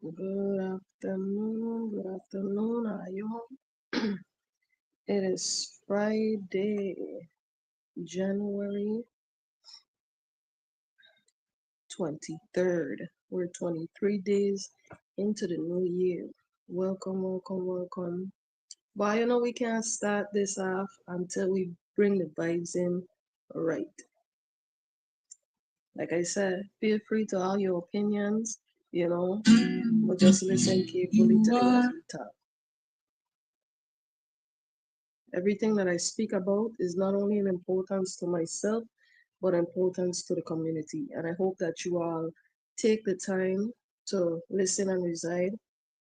Good afternoon. How are you? It is Friday, January 23rd. We're 23 days into the new year. Welcome, welcome, welcome. But we can't start this off until we bring the vibes in right. Like I said, feel free to all your opinions, but just listen carefully to the words we talk. Everything that I speak about is not only an importance to myself, but importance to the community. And I hope that you all take the time to listen and reside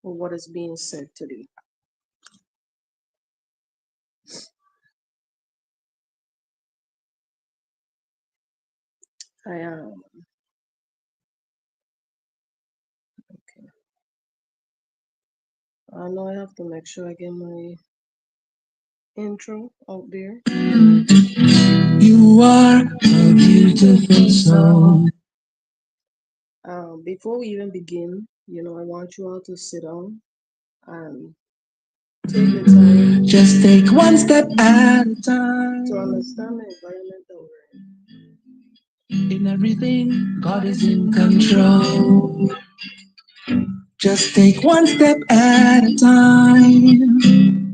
on what is being said today. I am okay. I know I have to make sure I get my intro out there. You are a beautiful soul. Before we even begin, I want you all to sit down and take the time. Just take one step at a time to understand the environment that we're in. In everything, God is in control. Just take one step at a time.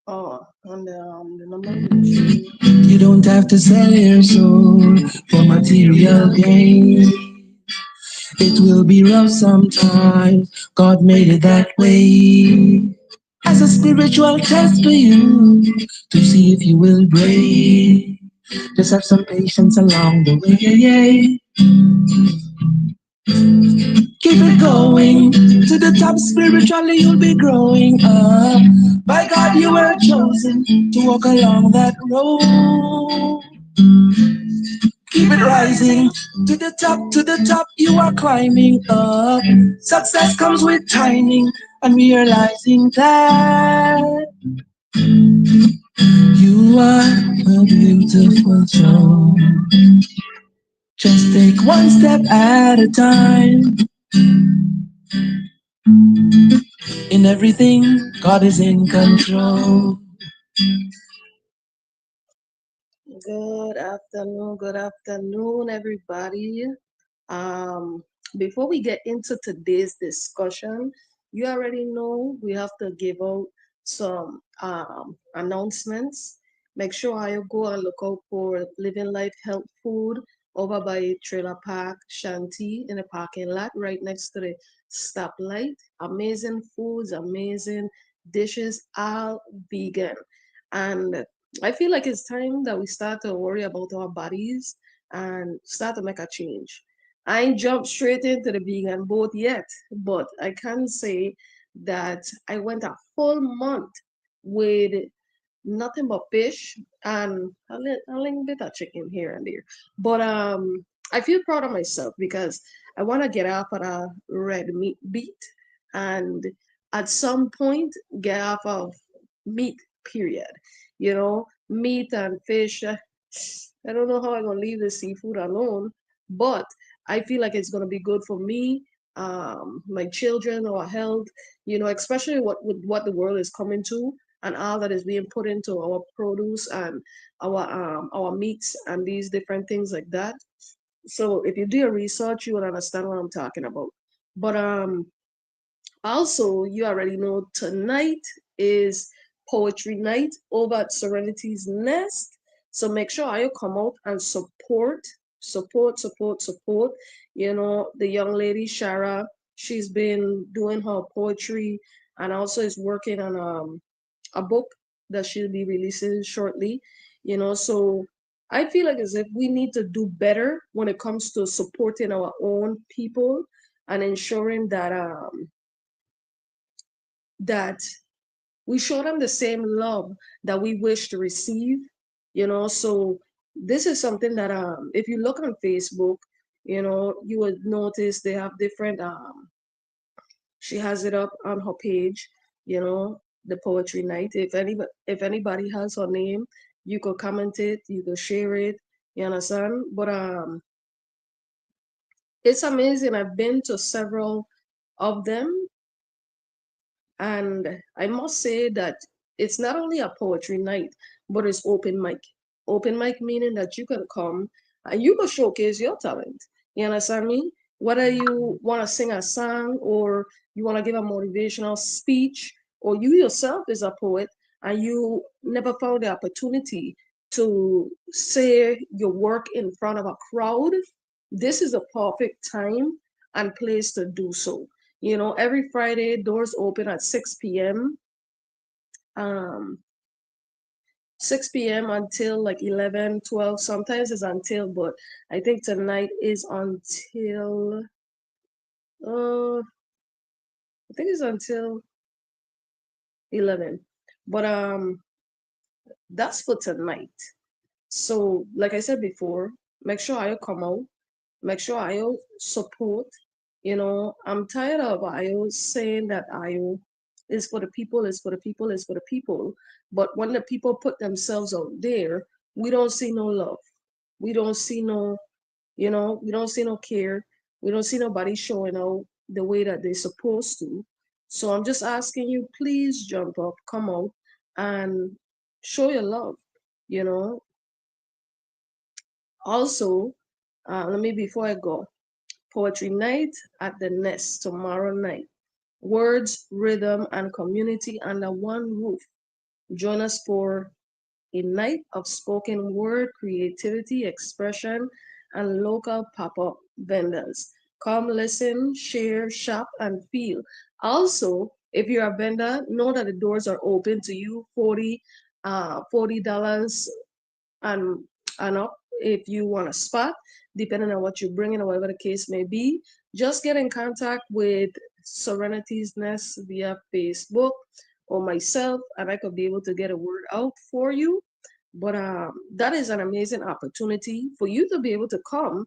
Oh, and the number you don't have to sell your soul for material gain. It will be rough sometimes. God made it that way. As a spiritual test for you to see if you will break. Just have some patience along the way. Keep it going to the top spiritually, you'll be growing up. By God, you were chosen to walk along that road. Keep it rising to the top, you are climbing up. Success comes with timing and realizing that you are a beautiful soul. Just take one step at a time. In everything, God is in control. Good afternoon, everybody. Um, Before we get into today's discussion, you already know we have to give out some announcements. Make sure you go and look out for Living Life Health Food over by Trailer Park Shanty in the parking lot right next to the stoplight. Amazing foods, amazing dishes, all vegan. And I feel like it's time that we start to worry about our bodies and start to make a change. I ain't jumped straight into the vegan boat yet, but I can say that I went a full month with nothing but fish and a little bit of chicken here and there. But I feel proud of myself because I want to get off of a red meat beat and at some point get off of meat, period. Meat and fish. I don't know how I'm gonna leave the seafood alone, but I feel like it's gonna be good for me, my children, our health. Especially with what the world is coming to and all that is being put into our produce and our meats and these different things like that. So if you do your research, you will understand what I'm talking about. But also, you already know tonight is poetry night over at Serenity's Nest. So make sure you come out and support. The young lady Shara, she's been doing her poetry and also is working on a book that she'll be releasing shortly. So I feel like as if we need to do better when it comes to supporting our own people and ensuring that we show them the same love that we wish to receive. So this is something that if you look on Facebook, you would notice they have different she has it up on her page, you know the poetry night. If anybody has her name, you could comment it, you could share it. You understand? But it's amazing. I've been to several of them, and I must say that it's not only a poetry night, but it's open mic. Open mic meaning that you can come and you can showcase your talent. You understand me? Whether you want to sing a song or you want to give a motivational speech, or you yourself is a poet and you never found the opportunity to say your work in front of a crowd, this is a perfect time and place to do so. Every Friday, doors open at 6 p.m. 6 p.m. until like 11, 12. Sometimes it's until, but I think tonight is until, I think it's until 11. But that's for tonight. So, like I said before, make sure I come out. Make sure I support. I'm tired of IO saying that IO is for the people, is for the people, is for the people. But when the people put themselves out there, we don't see no love. We don't see no, we don't see no care. We don't see nobody showing out the way that they're supposed to. So I'm just asking you, please jump up, come out, and show your love. You know. Also, let me before I go, poetry night at the Nest tomorrow night. Words, rhythm, and community under one roof. Join us for a night of spoken word, creativity, expression, and local pop up vendors. Come listen, share, shop, and feel. Also, if you're a vendor, know that the doors are open to you $40 and and up if you want a spot, depending on what you're bringing or whatever the case may be. Just get in contact with Serenity's Nest via Facebook or myself, and I could be able to get a word out for you. But that is an amazing opportunity for you to be able to come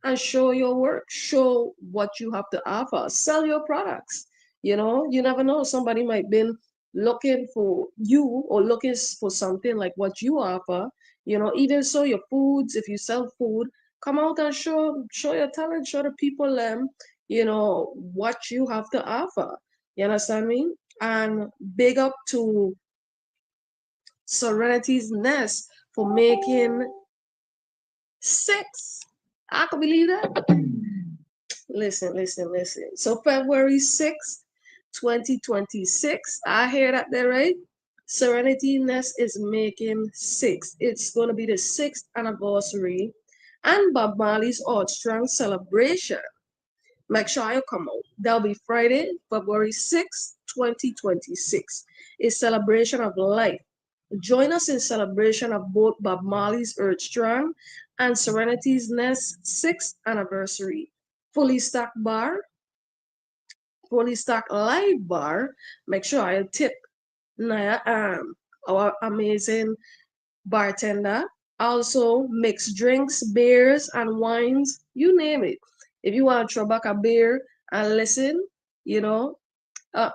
and show your work, show what you have to offer, sell your products. You never know. Somebody might be looking for you or looking for something like what you offer. Even so, your foods, if you sell food, come out and show your talent, show the people what you have to offer. You understand me? And big up to Serenity's Nest for making six. I can believe that. Listen, listen, listen. So February 6th, 2026. I hear that there, right? Serenity Nest is making six. It's going to be the sixth anniversary and Bob Marley's Art Strong celebration. Make sure you come out. That'll be Friday, February 6th, 2026. A celebration of life. Join us in celebration of both Bob Marley's Earth Strong and Serenity's Nest 6th anniversary. Fully stocked bar, fully stocked live bar. Make sure I tip Naya, our amazing bartender. Also, mixed drinks, beers, and wines, you name it. If you want to throw back a beer and listen, you know, uh,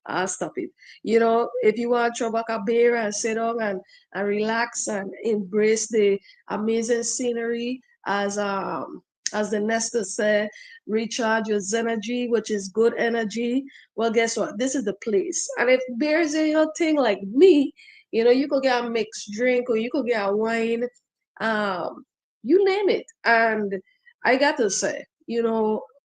I'll stop it. If you want to throw back a beer and sit down and relax and embrace the amazing scenery as the Nestor said, recharge your energy, which is good energy. Well, guess what? This is the place. And if beer's in your thing like me, you could get a mixed drink or you could get a wine, um, you name it. And I got to say,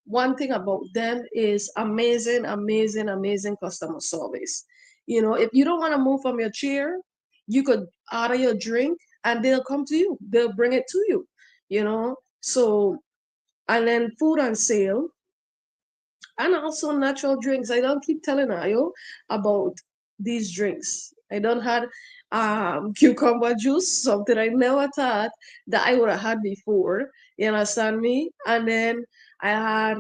one thing about them is amazing, amazing, amazing customer service. If you don't want to move from your chair, you could order your drink and they'll come to you. They'll bring it to you, So, and then food on sale and also natural drinks. I don't keep telling you about these drinks. I don't had cucumber juice, something I never thought that I would have had before. You understand me? And then I had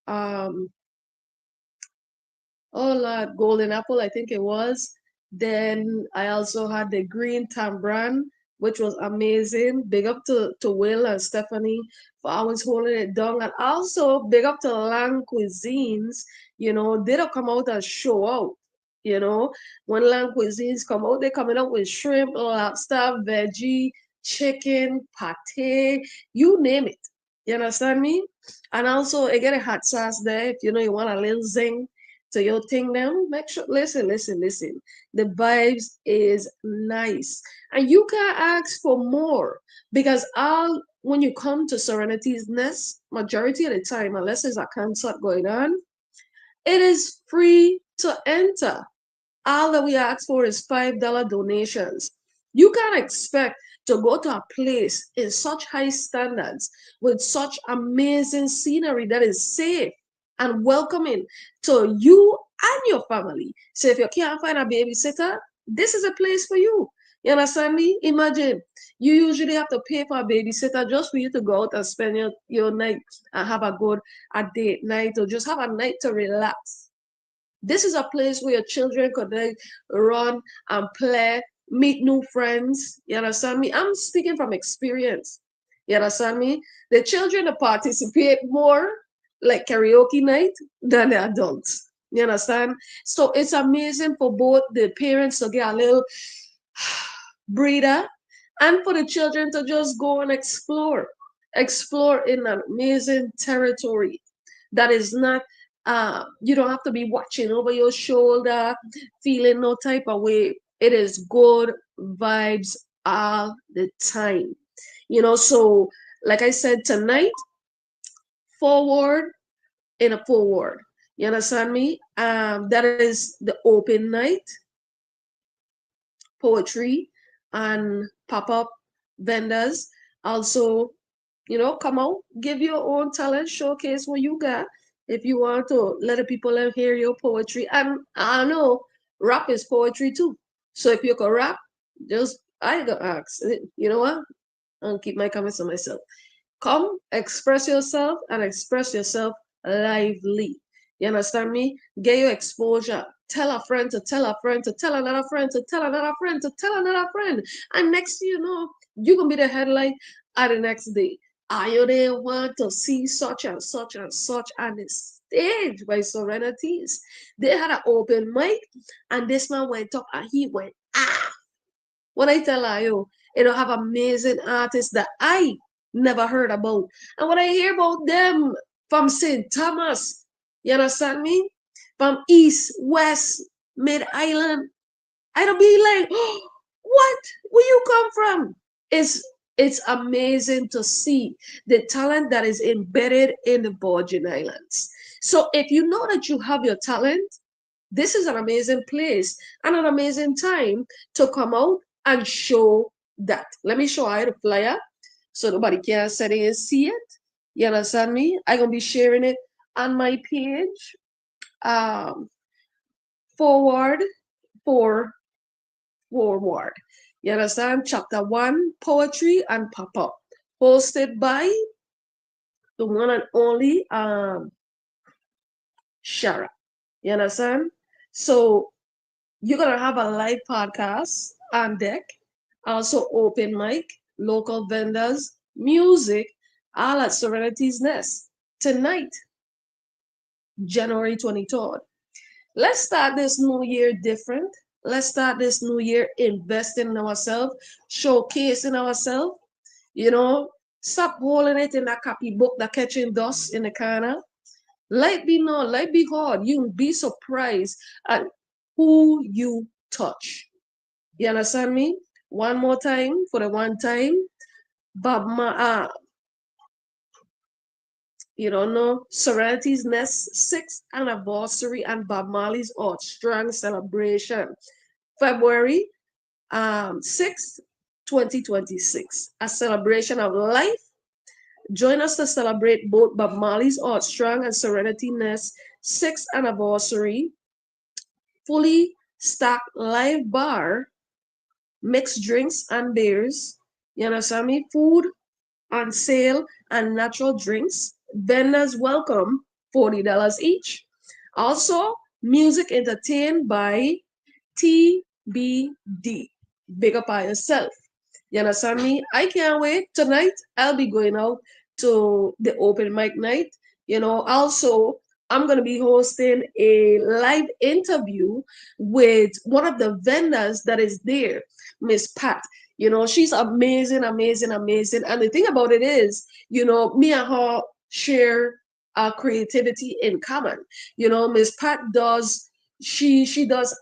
um oh Lord, golden apple, I think it was. Then I also had the green tambran, which was amazing. Big up to Will and Stephanie for always holding it down. And also big up to Lang Cuisines, they don't come out and show out. You know, when land cuisines come out, they're coming out with shrimp, lobster, veggie, chicken, pate, you name it. You understand me? And also, I get a hot sauce there if you know you want a little zing to your thing. Them make sure. Listen. The vibes is nice, and you can ask for more because all when you come to Serenity's Nest, majority of the time, unless there's a concert going on, it is free to enter. All that we ask for is $5 donations. You can't expect to go to a place in such high standards with such amazing scenery that is safe and welcoming to you and your family. So if you can't find a babysitter, this is a place for you. You understand me? Imagine you usually have to pay for a babysitter just for you to go out and spend your night and have a date night or just have a night to relax. This is a place where your children could like run and play, meet new friends. You understand me? I'm speaking from experience. You understand me? The children participate more like karaoke night than the adults. You understand? So it's amazing for both the parents to get a little breather and for the children to just go and explore in an amazing territory that is not you don't have to be watching over your shoulder feeling no type of way. It is good vibes all the time, so like I said tonight, forward in a forward, you understand me, that is the open night poetry and pop-up vendors. Also, come out, give your own talent, showcase what you got. If you want to let the people hear your poetry, and I know rap is poetry too. So if you can rap, just I gonna ask. You know what? I'll keep my comments to myself. Come, express yourself and express yourself lively. You understand me? Get your exposure. Tell a friend to tell a friend to tell another friend to tell another friend to tell another friend. And next thing you know, you can be the headline at the next day. I they want to see such and such and such on the stage by Serenities. They had an open mic and this man went up and he went, ah. When I tell you, it'll have amazing artists that I never heard about. And when I hear about them from St. Thomas, you understand me? From East, West, Mid Island, I don't be like, oh, what? Where you come from? It's amazing to see the talent that is embedded in the Virgin Islands. So if you know that you have your talent, this is an amazing place and an amazing time to come out and show that. Let me show you the flyer so nobody can sit in and see it. You understand me? I'm gonna be sharing it on my page. Um, forward for forward. You understand? Chapter one, poetry and pop up, hosted by the one and only Shara. You understand? So you're gonna have a live podcast on deck, also open mic, local vendors, music, all at Serenity's Nest tonight, January 23rd. Let's start this new year different. Let's start this new year investing in ourselves, showcasing ourselves. You know, stop holding it in that copybook that catching dust in the corner. Life be known, life be hard. You'll be surprised at who you touch. You understand me? One more time for the one time. You don't know, Serenity's Nest 6th anniversary and Bob Marley's Art Strong celebration. February 6th, 2026. A celebration of life. Join us to celebrate both Bob Marley's Art Strong and Serenity Nest 6th anniversary. Fully stacked live bar, mixed drinks and beers. You understand me? Food on sale and natural drinks. Vendors welcome, $40 each. Also, music entertained by TBD. Big up by yourself. You understand me? I can't wait. Tonight, I'll be going out to the open mic night. Also, I'm going to be hosting a live interview with one of the vendors that is there, Miss Pat. She's amazing, amazing, amazing. And the thing about it is, me and her share our creativity in common. Miss Pat does, she does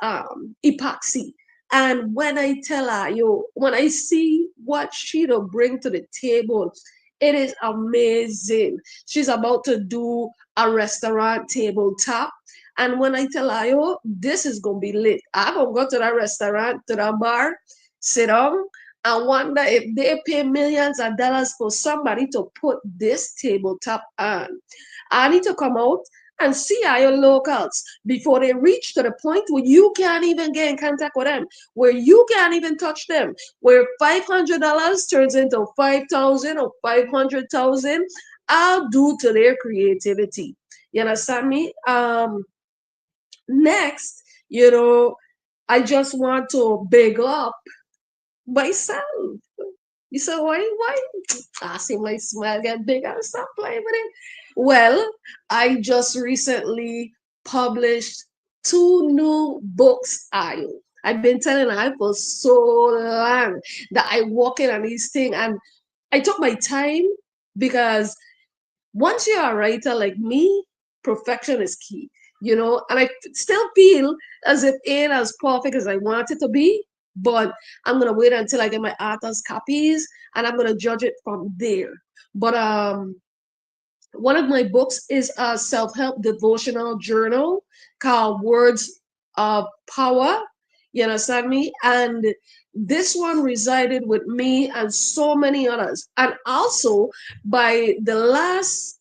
epoxy. And when I tell her, when I see what she'll bring to the table, it is amazing. She's about to do a restaurant tabletop. And when I tell her, yo, this is gonna be lit, I'm gonna go to that restaurant, to that bar, sit down, and wonder if they pay millions of dollars for somebody to put this tabletop on. I need to come out and see our locals before they reach to the point where you can't even get in contact with them, where you can't even touch them, where $500 turns into 5,000 or 500,000. I'll do to their creativity. You understand me? Next, I just want to big up myself. You say, why? I see my smile get bigger. Stop playing with it. Well, I just recently published two new books, Ayo. I've been telling I for so long that I walk in on these things, and I took my time because once you're a writer like me, perfection is key, and I still feel as if it ain't as perfect as I want it to be, but I'm gonna wait until I get my author's copies and I'm gonna judge it from there. But one of my books is a self-help devotional journal called Words of Power. You understand me? And this one resided with me and so many others. And also by the last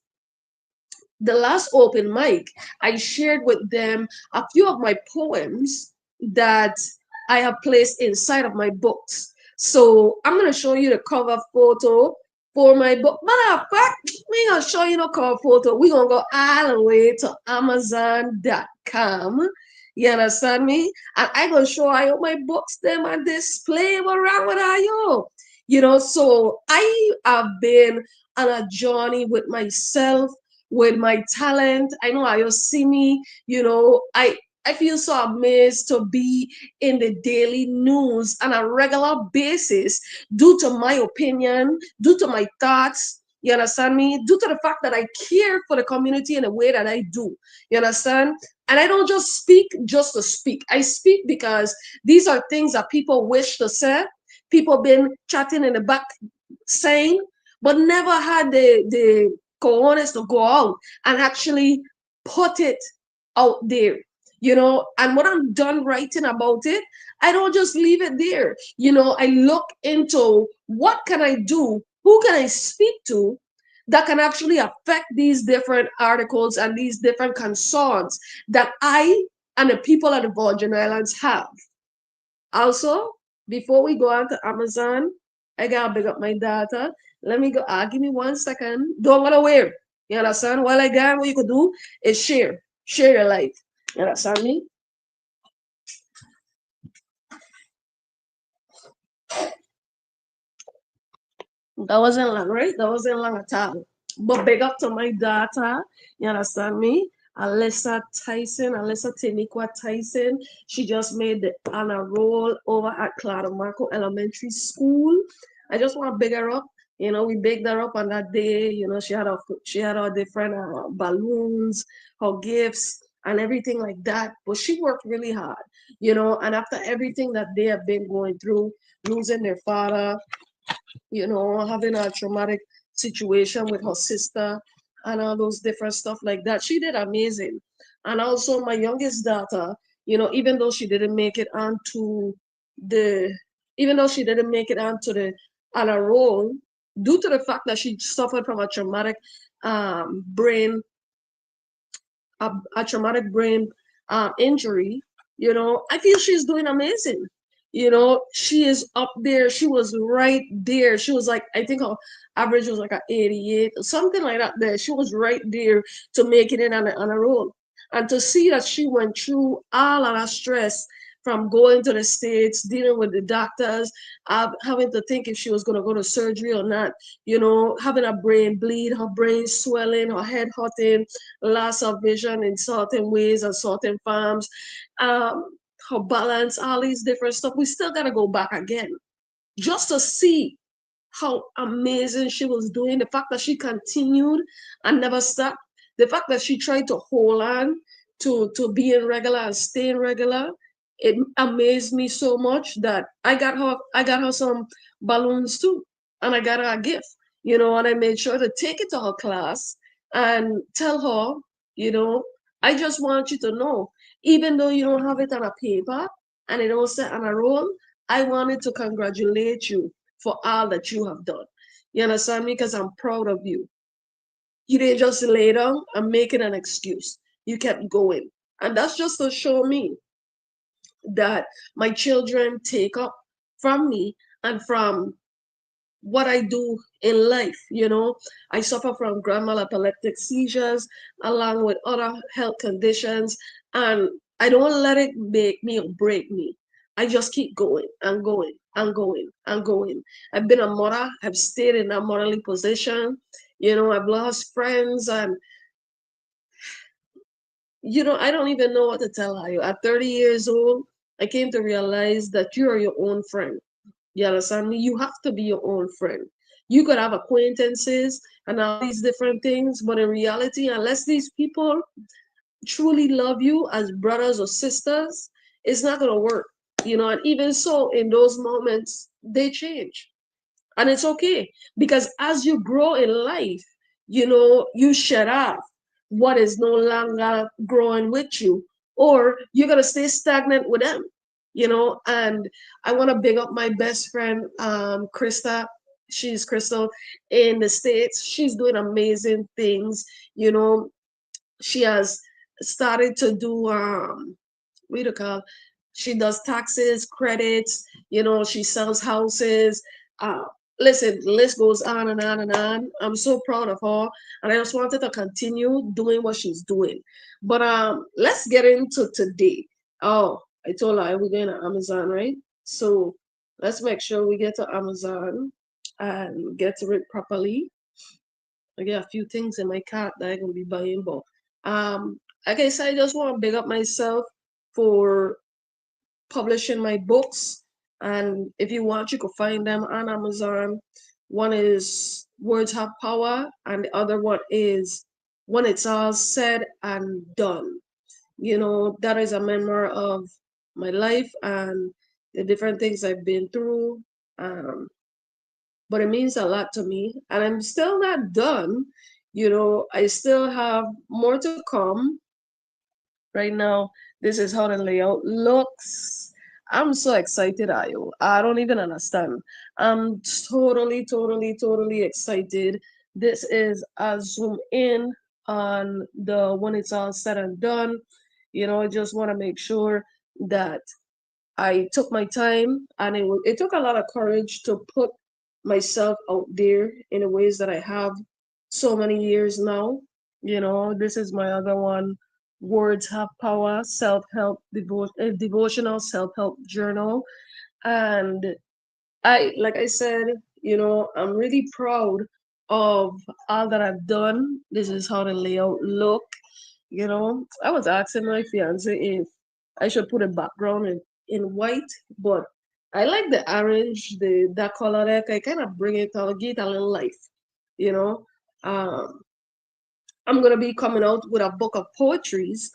open mic, I shared with them a few of my poems that I have placed inside of my books. So I'm gonna show you the cover photo for my book. Matter of fact, we gonna show you the cover photo. We gonna go all the way to Amazon.com. You understand me? And I gonna show you my books them and display around with you. So I have been on a journey with myself, with my talent. I know I see me, I feel so amazed to be in the daily news on a regular basis due to my opinion, due to my thoughts. You understand me? Due to the fact that I care for the community in a way that I do. You understand? And I don't just speak just to speak. I speak because these are things that people wish to say. People been chatting in the back saying, but never had the cojones to go out and actually put it out there. And when I'm done writing about it, I don't just leave it there. I look into what can I do, who can I speak to that can actually affect these different articles and these different concerns that I and the people of the Virgin Islands have. Also, before we go on to Amazon, I gotta big up my data. Let me go. Give me 1 second. Don't go nowhere. You understand? While I got, what you could do is share your life. You understand me? That wasn't long, right? That wasn't long at all. But big up to my daughter. You understand me? Alyssa Tiniqua Tyson. She just made the honor roll over at Clara Marco Elementary School. I just want to big her up. We bigged her up on that day. She had her different balloons, her gifts, and everything like that. But she worked really hard. And after everything that they have been going through, losing their father, having a traumatic situation with her sister and all those different stuff like that. She did amazing. And also my youngest daughter, even though she didn't make it onto the even though she didn't make it onto the on a role, due to the fact that she suffered from brain a traumatic brain injury, I feel she's doing amazing. She is up there. She was right there. She was like, I think her average was like a 88, something like that. There, she was right there to make it in on a roll. And to see that she went through all of that stress from going to the States, dealing with the doctors, having to think if she was going to go to surgery or not, having a brain bleed, her brain swelling, her head hurting, loss of vision in certain ways and certain farms, her balance, all these different stuff. We still got to go back again just to see how amazing she was doing, the fact that she continued and never stopped, the fact that she tried to hold on to being regular and staying regular, it amazed me so much that I got her some balloons too. And I got her a gift, and I made sure to take it to her class and tell her, you know, I just want you to know, even though you don't have it on a paper and it don't sit on a roll, I wanted to congratulate you for all that you have done. You understand me? Because I'm proud of you. You didn't just lay down and make it an excuse. You kept going. And that's just to show me that my children take up from me and from what I do in life. I suffer from grand mal epileptic seizures along with other health conditions, and I don't let it make me or break me. I just keep going and going and going and going. I've been a mother, I've stayed in that motherly position. I've lost friends, and I don't even know what to tell you. At 30 years old, I came to realize that you are your own friend. You understand me? You have to be your own friend. You could have acquaintances and all these different things, but in reality, unless these people truly love you as brothers or sisters, it's not going to work. And even so, in those moments, they change. And it's okay because as you grow in life, you shut off what is no longer growing with you, or you're going to stay stagnant with them. And I want to big up my best friend, Krista. She's Crystal in the States. She's doing amazing things. You know, she has started to do what do you call, she does taxes, credits, she sells houses. uh Listen, the list goes on and on and on. I'm so proud of her, and I just wanted to continue doing what she's doing. But let's get into today. Oh, I told her we're going to Amazon, right? So let's make sure we get to Amazon and get to it properly. I get a few things in my cart that I'm gonna be buying, but like I said, I just want to big up myself for publishing my books. And if you want, you can find them on Amazon. One is Words Have Power, and the other one is When It's All Said and Done. That is a memoir of my life and the different things I've been through. Um, but it means a lot to me. And I'm still not done. I still have more to come. Right now, this is how the layout looks. I'm so excited, Ayo. I don't even understand. I'm totally, totally, totally excited. This is a zoom in on the when it's all said and done. I just want to make sure that I took my time, and it took a lot of courage to put myself out there in the ways that I have so many years now. This is my other one, Words Have Power, self-help devotional self-help journal. And like I said, I'm really proud of all that I've done. This is how the layout look. I was asking my fiance if I should put a background in white, but I like the orange, that color there. I kind of bring it out, give it a little life. You know, um, I'm gonna be coming out with a book of poetries.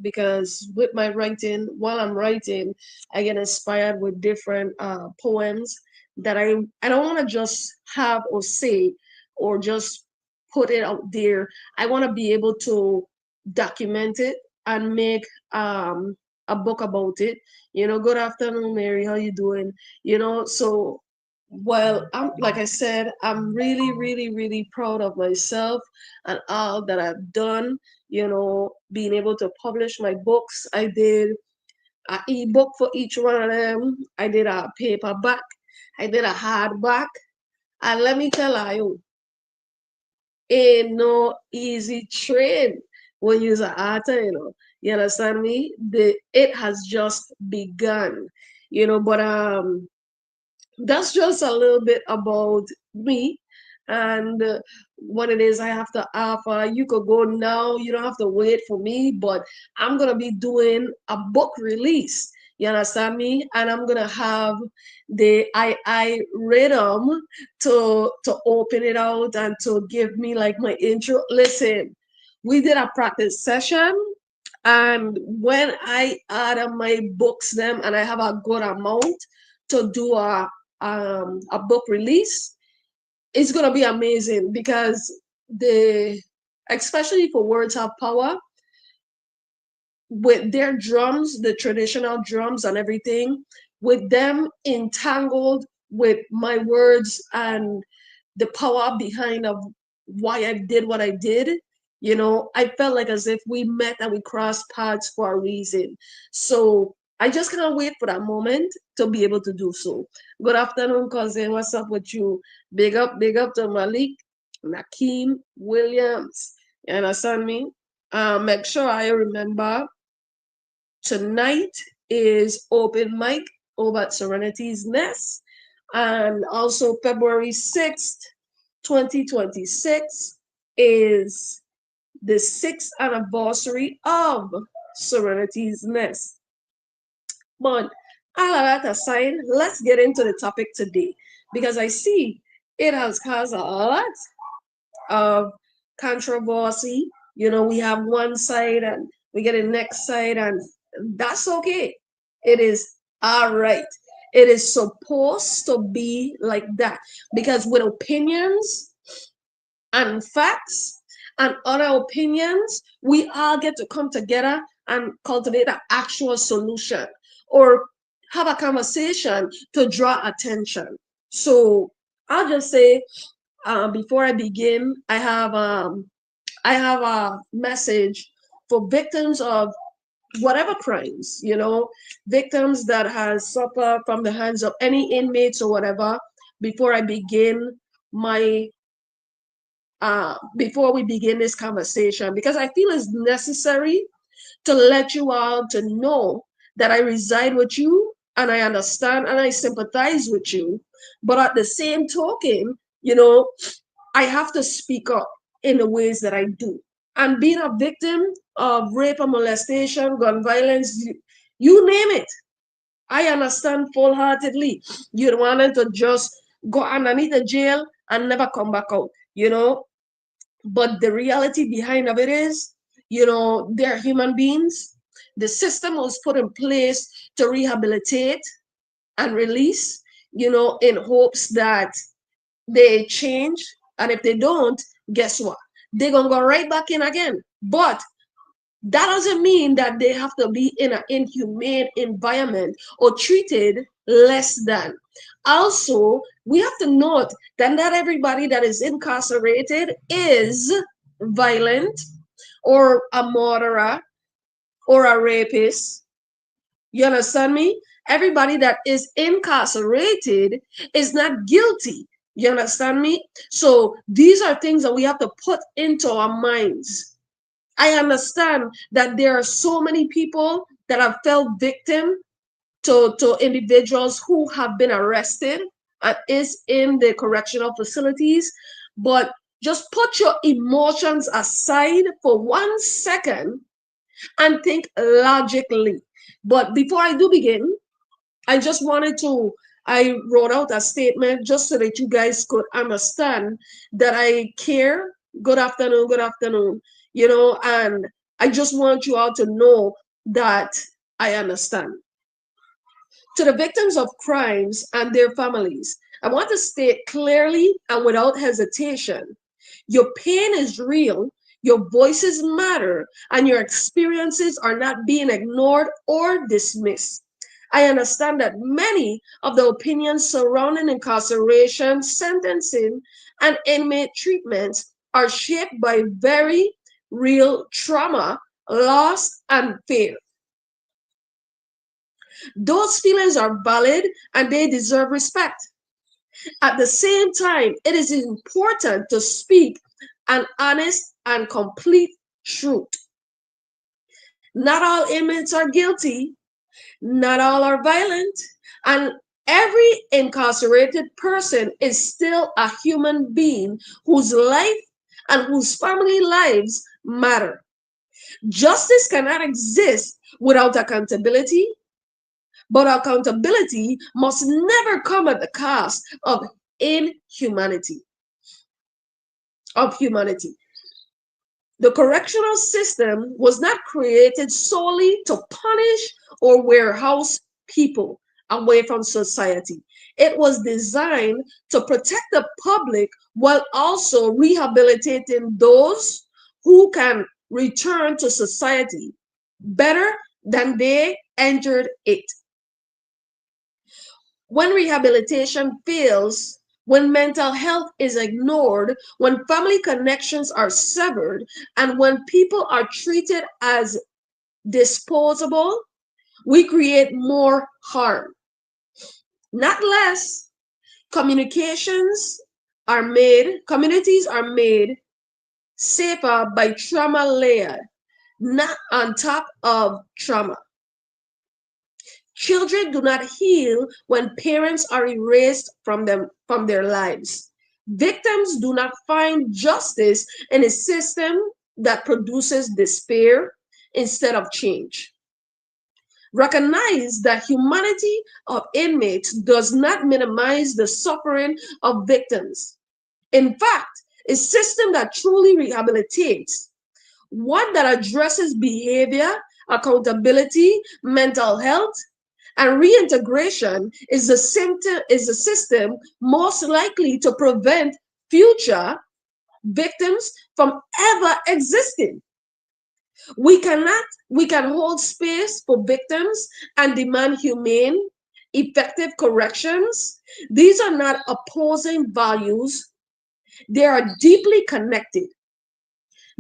Because with my writing, while I'm writing, I get inspired with different poems that I don't want to just have or say or just put it out there. I want to be able to document it and make a book about it. Good afternoon, Mary. How you doing? So well, like I said, I'm really, really, really proud of myself and all that I've done. Being able to publish my books. I did an ebook for each one of them. I did a paperback. I did a hardback. And let me tell you, ain't no easy trade. when you're an actor, you understand me? It has just begun, but that's just a little bit about me and what it is I have to offer. You could go now, you don't have to wait for me, but I'm gonna be doing a book release. You understand me? And I'm gonna have the I rhythm to open it out and to give me like my intro. Listen, we did a practice session, and when I add up my books them and I have a good amount to do a book release, it's gonna be amazing because the especially for Words Have Power, with their drums, the traditional drums and everything, with them entangled with my words and the power behind of why I did what I did, I felt like as if we met and we crossed paths for a reason. So I just cannot wait for that moment to be able to do so. Good afternoon, cousin. What's up with you? Big up to Malik, Nakeem Williams. You understand me? Make sure I remember tonight is open mic over at Serenity's Nest. And also February 6th, 2026 is the 6th anniversary of Serenity's Nest. But all of that aside, let's get into the topic today because I see it has caused a lot of controversy. We have one side and we get the next side, and that's okay. It is all right. It is supposed to be like that because with opinions and facts and other opinions, we all get to come together and cultivate an actual solution or have a conversation to draw attention. So I'll just say before I begin, I have a message for victims of whatever crimes, victims that has suffered from the hands of any inmates or whatever. Before I begin my before we begin this conversation, because I feel it's necessary to let you all to know that I reside with you and I understand and I sympathize with you. But at the same token, you know, I have to speak up in the ways that I do. And being a victim of rape and molestation, gun violence, you name it, I understand full heartedly. You wanted to just go underneath the jail and never come back out, But the reality behind of it is, they're human beings. The system was put in place to rehabilitate and release, in hopes that they change. And if they don't, guess what? They're going to go right back in again. But that doesn't mean that they have to be in an inhumane environment or treated less than. Also, we have to note that not everybody that is incarcerated is violent or a murderer or a rapist. You understand me? Everybody that is incarcerated is not guilty. You understand me? So these are things that we have to put into our minds. I understand that there are so many people that have fell victim to individuals who have been arrested and is in the correctional facilities, but just put your emotions aside for 1 second and think logically. But before I do begin, I just wanted to, I wrote out a statement just so that you guys could understand that I care. Good afternoon, and I just want you all to know that I understand. To the victims of crimes and their families, I want to state clearly and without hesitation, your pain is real, your voices matter, and your experiences are not being ignored or dismissed. I understand that many of the opinions surrounding incarceration, sentencing, and inmate treatments are shaped by very real trauma, loss, and fear. Those feelings are valid and they deserve respect. At the same time, it is important to speak an honest and complete truth. Not all inmates are guilty, not all are violent, and every incarcerated person is still a human being whose life and whose family lives matter. Justice cannot exist without accountability, but accountability must never come at the cost of inhumanity, of humanity. The correctional system was not created solely to punish or warehouse people away from society. It was designed to protect the public while also rehabilitating those who can return to society better than they entered it. When rehabilitation fails, when mental health is ignored, when family connections are severed, and when people are treated as disposable, we create more harm, not less. Communities are made safer by trauma layer, not on top of trauma. Children do not heal when parents are erased from their lives. Victims do not find justice in a system that produces despair instead of change. Recognize that humanity of inmates does not minimize the suffering of victims. In fact, a system that truly rehabilitates, one that addresses behavior, accountability, mental health, and reintegration is the system most likely to prevent future victims from ever existing. We can hold space for victims and demand humane, effective corrections. These are not opposing values, they are deeply connected.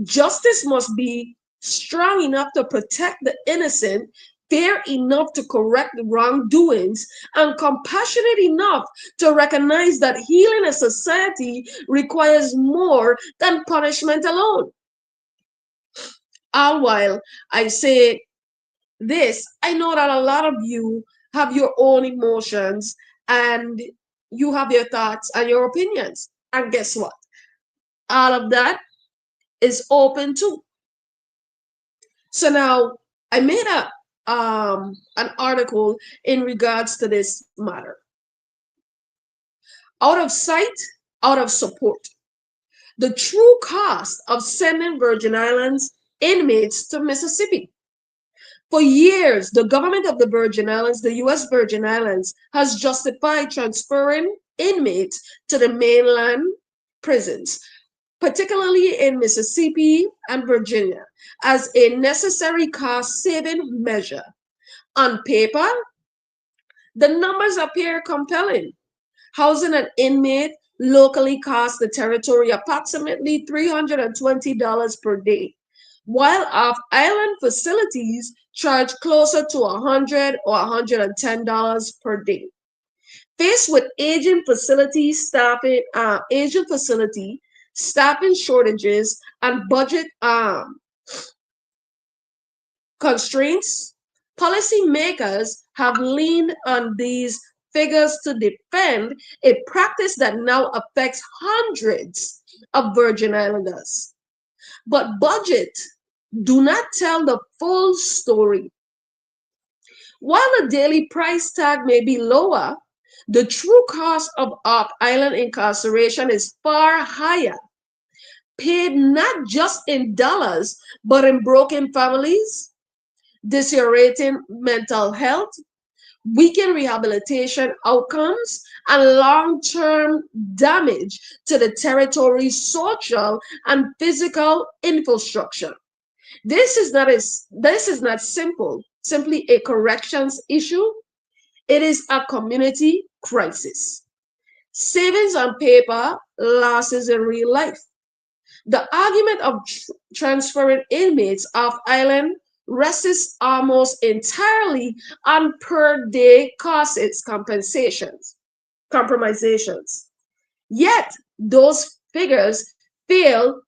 Justice must be strong enough to protect the innocent, fair enough to correct the wrongdoings, and compassionate enough to recognize that healing a society requires more than punishment alone. All while I say this, I know that a lot of you have your own emotions and you have your thoughts and your opinions. And guess what? All of that is open too. So now I made a an article in regards to this matter. Out of sight, out of support. The true cost of sending Virgin Islands inmates to Mississippi. For years, the government of the Virgin Islands, the US Virgin Islands, has justified transferring inmates to the mainland prisons, particularly in Mississippi and Virginia, as a necessary cost saving measure. On paper, the numbers appear compelling. Housing an inmate locally costs the territory approximately $320 per day, while off island facilities charge closer to $100 or $110 per day. Faced with aging facility staffing shortages and budget constraints, policymakers have leaned on these figures to defend a practice that now affects hundreds of Virgin Islanders. But budget do not tell the full story. While the daily price tag may be lower, the true cost of off island incarceration is far higher, paid not just in dollars, but in broken families, deteriorating mental health, weakened rehabilitation outcomes, and long term damage to the territory's social and physical infrastructure. This is not simply a corrections issue. It is a community crisis. Savings on paper, losses in real life. The argument of transferring inmates off island rests almost entirely on per day costs compromisations. Yet those figures fail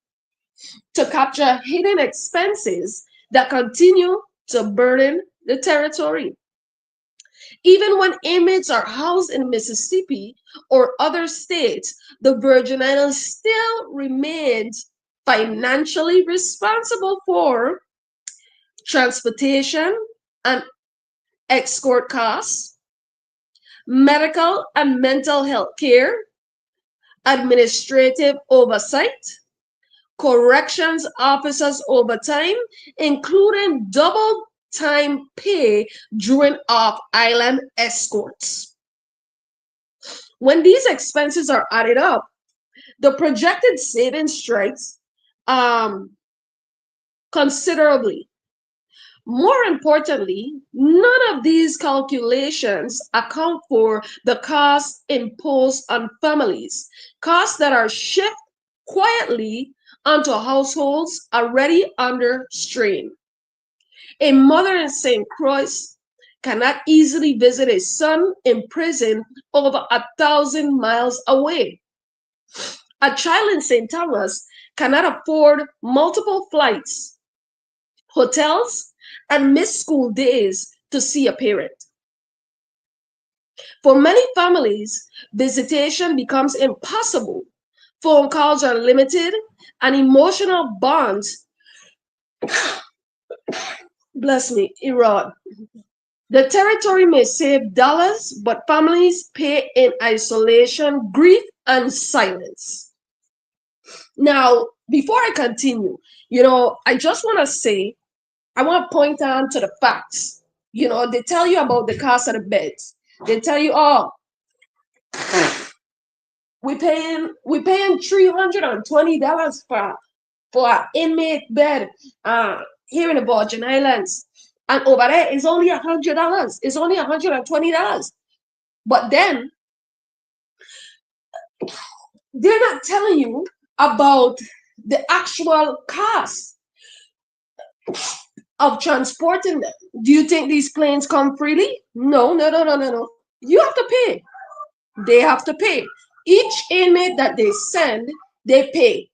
to capture hidden expenses that continue to burden the territory. Even when inmates are housed in Mississippi or other states, the Virgin Islands still remains financially responsible for transportation and escort costs, medical and mental health care, administrative oversight, corrections officers overtime, including double time pay during off island escorts. When these expenses are added up, the projected savings strikes considerably. More importantly, none of these calculations account for the costs imposed on families, costs that are shifted quietly onto households already under strain. A mother in St. Croix cannot easily visit a son in prison over 1,000 miles away. A child in St. Thomas cannot afford multiple flights, hotels, and missed school days to see a parent. For many families, visitation becomes impossible. Phone calls are limited, and emotional bonds, bless me, erode. The territory may save dollars, but families pay in isolation, grief, and silence. Now, before I continue, I just want to say, I want to point on to the facts. They tell you about the cost of the beds. They tell you, oh, we paying $320 for an inmate bed here in the Virgin Islands. And over there is only $100. It's only $120. But then they're not telling you about the actual cost of transporting them. Do you think these planes come freely? No, no, no, no, no, no. You have to pay. They have to pay. Each inmate that they send, they pay.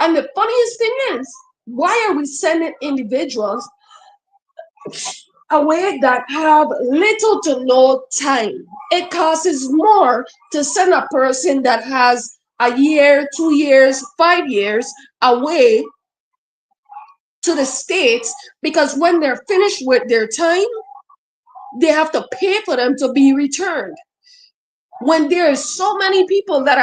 And the funniest thing is, why are we sending individuals away that have little to no time? It costs more to send a person that has a year, 2 years, 5 years away to the States, because when they're finished with their time, they have to pay for them to be returned. When there's so many people that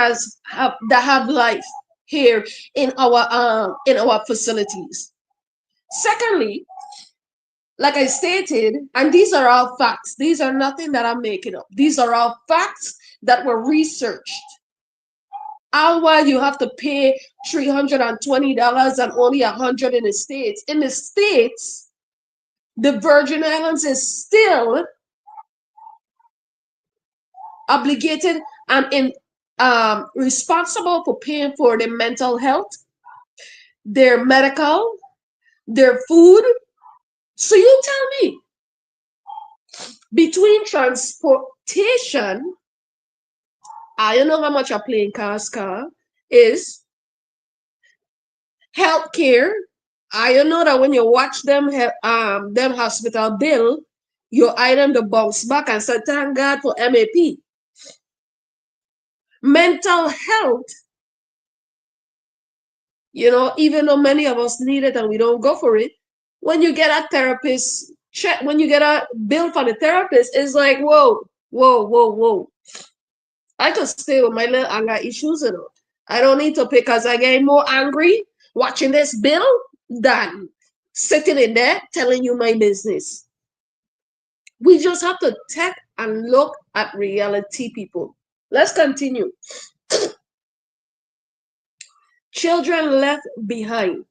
have life here in our facilities. Secondly, like I stated, and these are all facts. These are nothing that I'm making up. These are all facts that were researched. All while you have to pay $320 and only 100 in the States. In the States, the Virgin Islands is still obligated and responsible for paying for their mental health, their medical, their food. So you tell me, between transportation, I don't know how much a plane car is, healthcare. I don't know that when you watch them hospital bill, your item to bounce back and say thank God for MAP. Mental health, even though many of us need it and we don't go for it, when you get a therapist check, when you get a bill for the therapist, it's like, whoa, whoa, whoa, whoa. I could stay with my little anger issues, I don't need to pay because I get more angry watching this bill than sitting in there telling you my business. We just have to take and look at reality, people. Let's continue. Children left behind.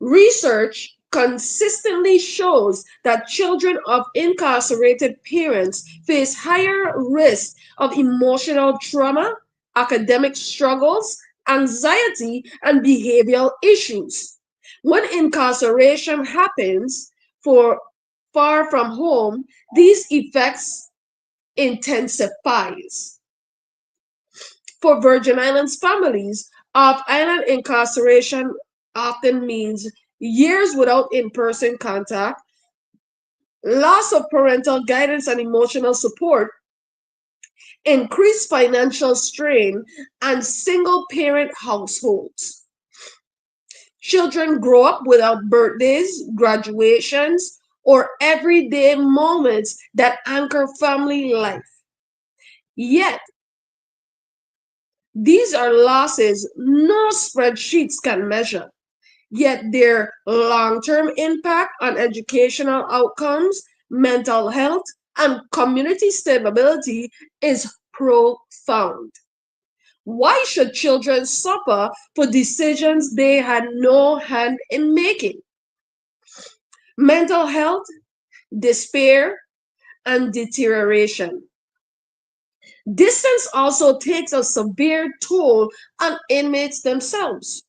Research consistently shows that children of incarcerated parents face higher risk of emotional trauma, academic struggles, anxiety, and behavioral issues. When incarceration happens for far from home, these effects intensifies. For Virgin Islands families, off-island incarceration often means years without in-person contact, loss of parental guidance and emotional support, increased financial strain, and single parent households. Children grow up without birthdays, graduations, or everyday moments that anchor family life. Yet, these are losses no spreadsheets can measure. Yet, their long term impact on educational outcomes, mental health, and community stability is profound. Why should children suffer for decisions they had no hand in making? Mental health, despair, and deterioration. Distance also takes a severe toll on inmates themselves.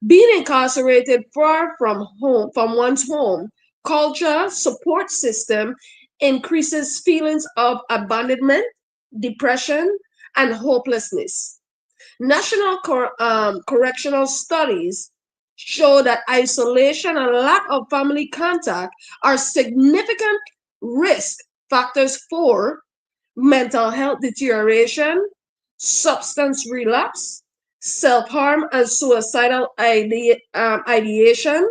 Being incarcerated far from home, from one's home, culture, support system increases feelings of abandonment, depression, and hopelessness. National correctional studies show that isolation and lack of family contact are significant risk factors for mental health deterioration, substance relapse, self harm and suicidal ideation,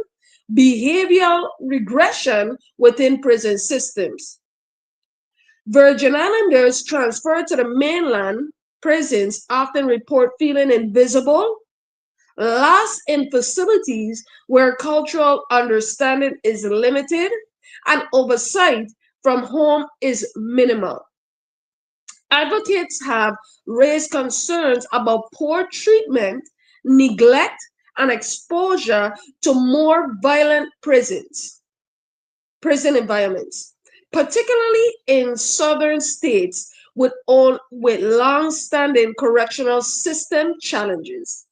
behavioral regression within prison systems. Virgin Islanders transferred to the mainland prisons often report feeling invisible, lost in facilities where cultural understanding is limited, and oversight from home is minimal. Advocates have raised concerns about poor treatment, neglect, and exposure to more violent prison environments, particularly in southern states with long-standing correctional system challenges.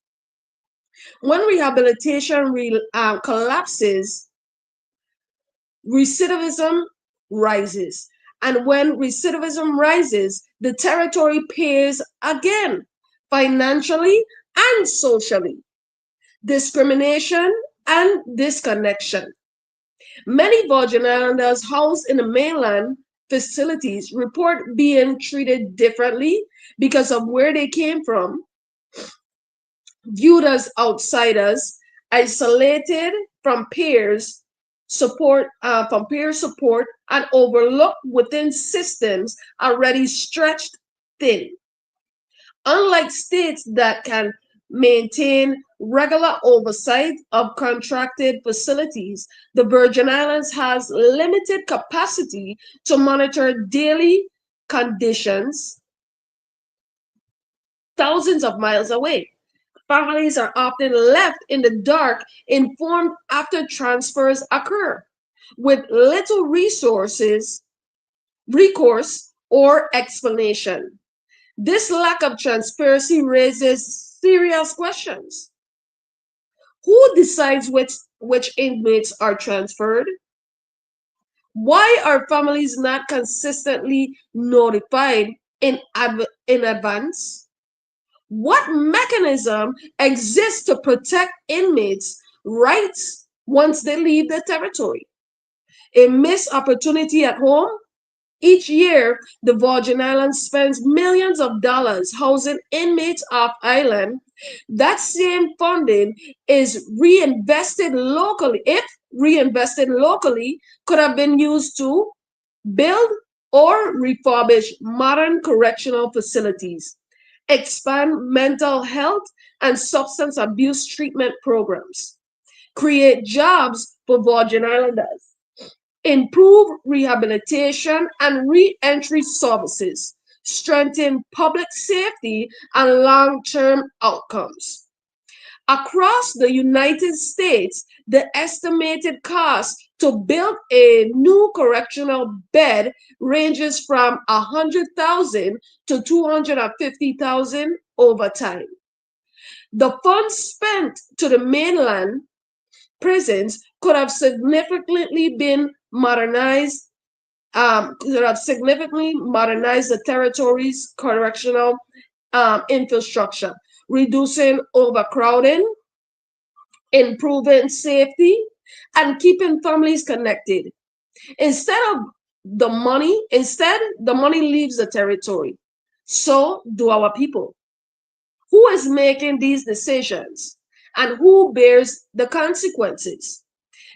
When rehabilitation collapses, recidivism rises. And when recidivism rises, the territory pays again, financially and socially. Discrimination and disconnection. Many Virgin Islanders housed in the mainland facilities report being treated differently because of where they came from, viewed as outsiders, isolated from peer support, and overlooked within systems already stretched thin. Unlike states that can maintain regular oversight of contracted facilities, the Virgin Islands has limited capacity to monitor daily conditions thousands of miles away. Families are often left in the dark, informed after transfers occur, with little recourse, or explanation. This lack of transparency raises serious questions. Who decides which inmates are transferred? Why are families not consistently notified in advance? What mechanism exists to protect inmates' rights once they leave the territory? A missed opportunity at home? Each year, the Virgin Islands spends millions of dollars housing inmates off island. That same funding is reinvested locally. If reinvested locally, could have been used to build or refurbish modern correctional facilities, expand mental health and substance abuse treatment programs, create jobs for Virgin Islanders, improve rehabilitation and re-entry services, strengthen public safety and long-term outcomes. Across the United States, the estimated cost to build a new correctional bed ranges from 100,000 to 250,000 over time. The funds spent to the mainland prisons could have significantly modernized the territory's correctional infrastructure, reducing overcrowding, improving safety, and keeping families connected. Instead, the money leaves the territory. So do our people. Who is making these decisions and who bears the consequences?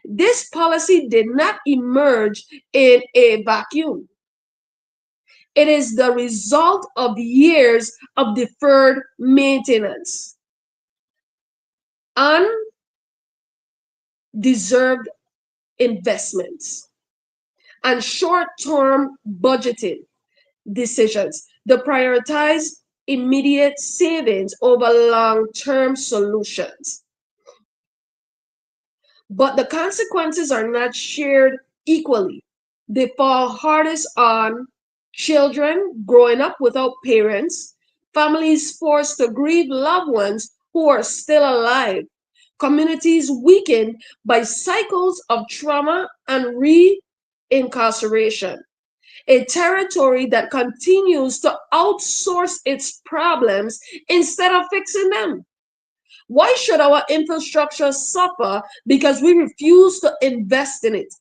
This policy did not emerge in a vacuum. It is the result of years of deferred maintenance, undeserved investments, and short term budgeting decisions that prioritize immediate savings over long term solutions. But the consequences are not shared equally. They fall hardest on children growing up without parents, families forced to grieve loved ones who are still alive, communities weakened by cycles of trauma and reincarceration, a territory that continues to outsource its problems instead of fixing them. Why should our infrastructure suffer because we refuse to invest in it?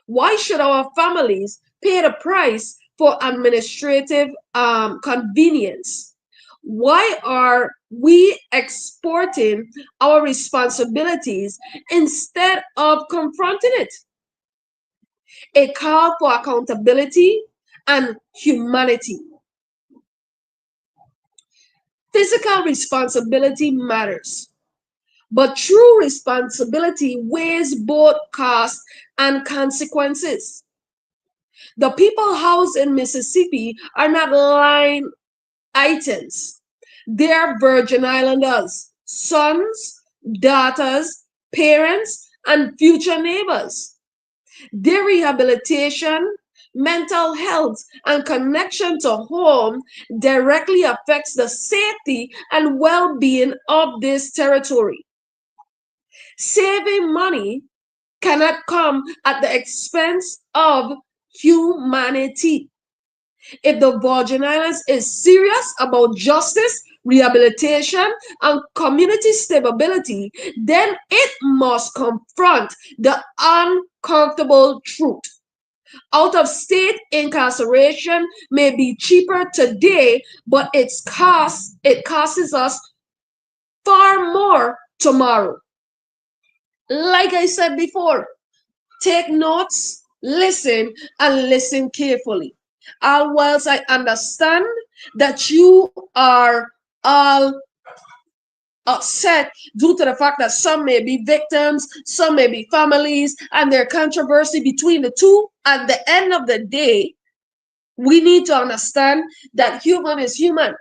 Why should our families pay the price for administrative convenience? Why are we exporting our responsibilities instead of confronting it? A call for accountability and humanity. Physical responsibility matters, but true responsibility weighs both cost and consequences. The people housed in Mississippi are not line items. They are Virgin Islanders, sons, daughters, parents, and future neighbors. Their rehabilitation, mental health, and connection to home directly affects the safety and well being of this territory. Saving money cannot come at the expense of humanity. If the Virgin Islands is serious about justice, rehabilitation, and community stability, then it must confront the uncomfortable truth. Out of state incarceration may be cheaper today, but it costs us far more tomorrow. Like I said before, take notes, listen, and listen carefully. All whilst I understand that you are all upset due to the fact that some may be victims, some may be families, and their controversy between the two. At the end of the day, we need to understand that human is human.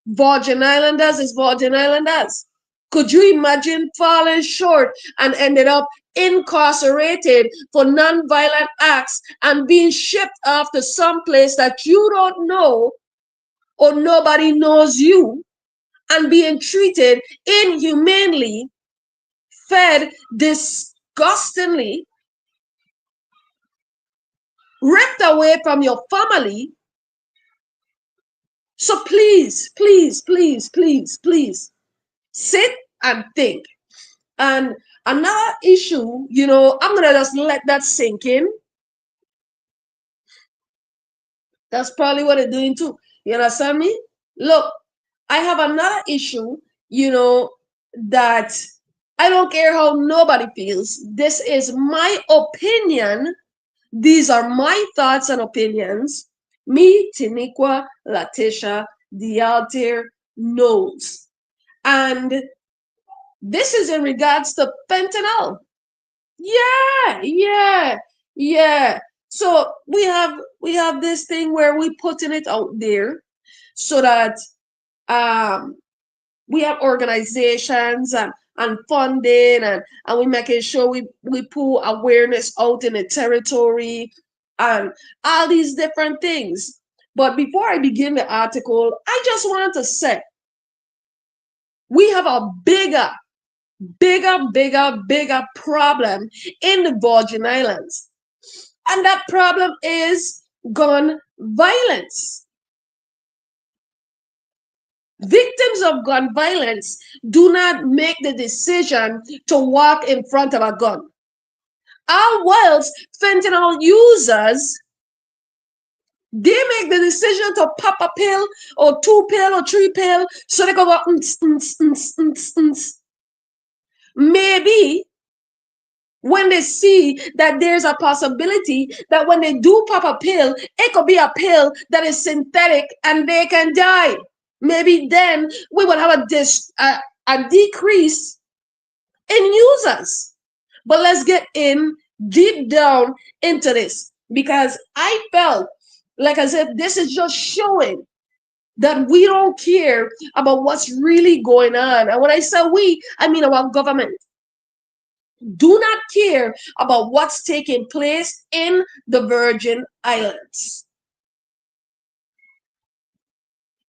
Virgin Islanders is Virgin Islanders. Could you imagine falling short and ended up incarcerated for non-violent acts and being shipped off to some place that you don't know or nobody knows you and being treated inhumanely, fed disgustingly, ripped away from your family? So please, please, please, please, please sit and think. And another issue, I'm gonna just let that sink in. That's probably what they're doing too. You understand me? Look, I have another issue, that I don't care how nobody feels. This is my opinion. These are my thoughts and opinions. Me, Tiniqua, Latisha, the Altair knows. And this is in regards to fentanyl. Yeah, yeah, yeah. So we have this thing where we putting it out there so that um we have organizations and funding and we making sure we pull awareness out in the territory and all these different things. But before I begin the article, I just want to say we have a bigger problem in the Virgin Islands. And that problem is gun violence. Victims of gun violence do not make the decision to walk in front of a gun. Our whilst fentanyl users, they make the decision to pop a pill or two pill or three pill so they can go maybe when they see that there's a possibility that when they do pop a pill, it could be a pill that is synthetic and they can die. Maybe then we will have a decrease in users. But let's get in deep down into this because I felt like as if this is just showing that we don't care about what's really going on. And when I say we, I mean our government do not care about what's taking place in the Virgin Islands.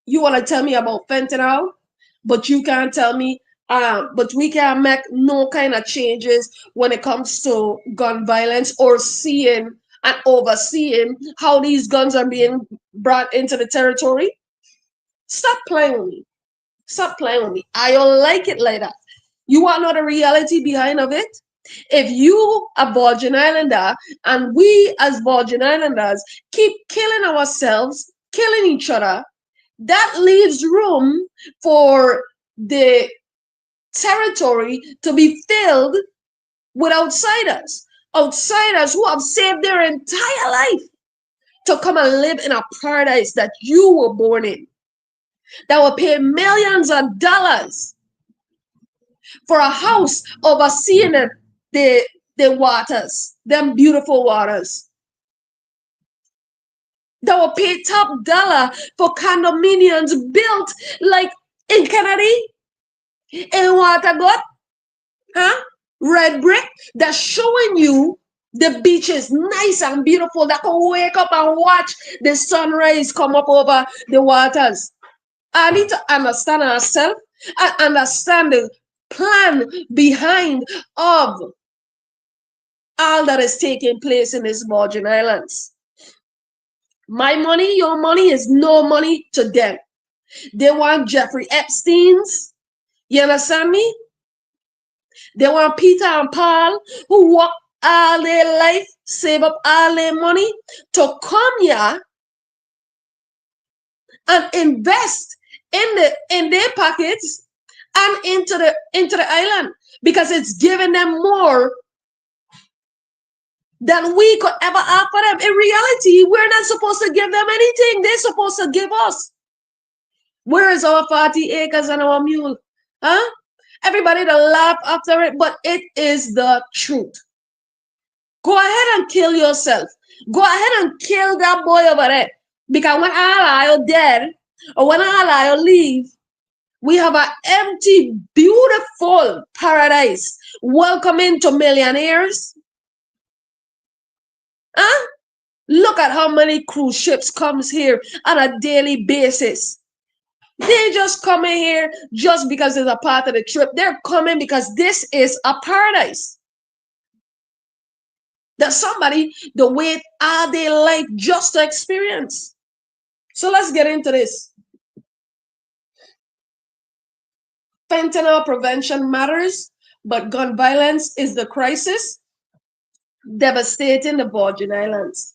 You want to tell me about fentanyl, but you can't tell me, but we can't make no kind of changes when it comes to gun violence or seeing and overseeing how these guns are being brought into the territory. Stop playing with me. Stop playing with me. I don't like it like that. You want to know the reality behind of it? If you a Virgin Islander and we as Virgin Islanders keep killing ourselves, killing each other, that leaves room for the territory to be filled with outsiders. Outsiders who have saved their entire life to come and live in a paradise that you were born in, that will pay millions of dollars for a house overseeing the waters, them beautiful waters. That will pay top dollar for condominiums built like in Kennedy, in Watergot, huh? Red brick, that's showing you the beaches nice and beautiful that can wake up and watch the sunrise come up over the waters. I need to understand ourselves and understand the plan behind of all that is taking place in these Virgin Islands. My money, your money is no money to them. They want Jeffrey Epstein's. You understand me? They want Peter and Paul who work all their life, save up all their money to come here and invest in their pockets and into the island because it's giving them more than we could ever offer them. In reality, we're not supposed to give them anything. They're supposed to give us. Where is our 40 acres and our mule? Huh? Everybody to laugh after it, but it is the truth. Go ahead and kill yourself. Go ahead and kill that boy over there. Because when Allah are dead, or when Allah leave, we have an empty, beautiful paradise welcoming to millionaires. Huh? Look at how many cruise ships comes here on a daily basis. They just coming here just because it's a part of the trip. They're coming because this is a paradise. That somebody the wait all their life just to experience. So let's get into this. Fentanyl prevention matters, but gun violence is the crisis devastating the Virgin Islands.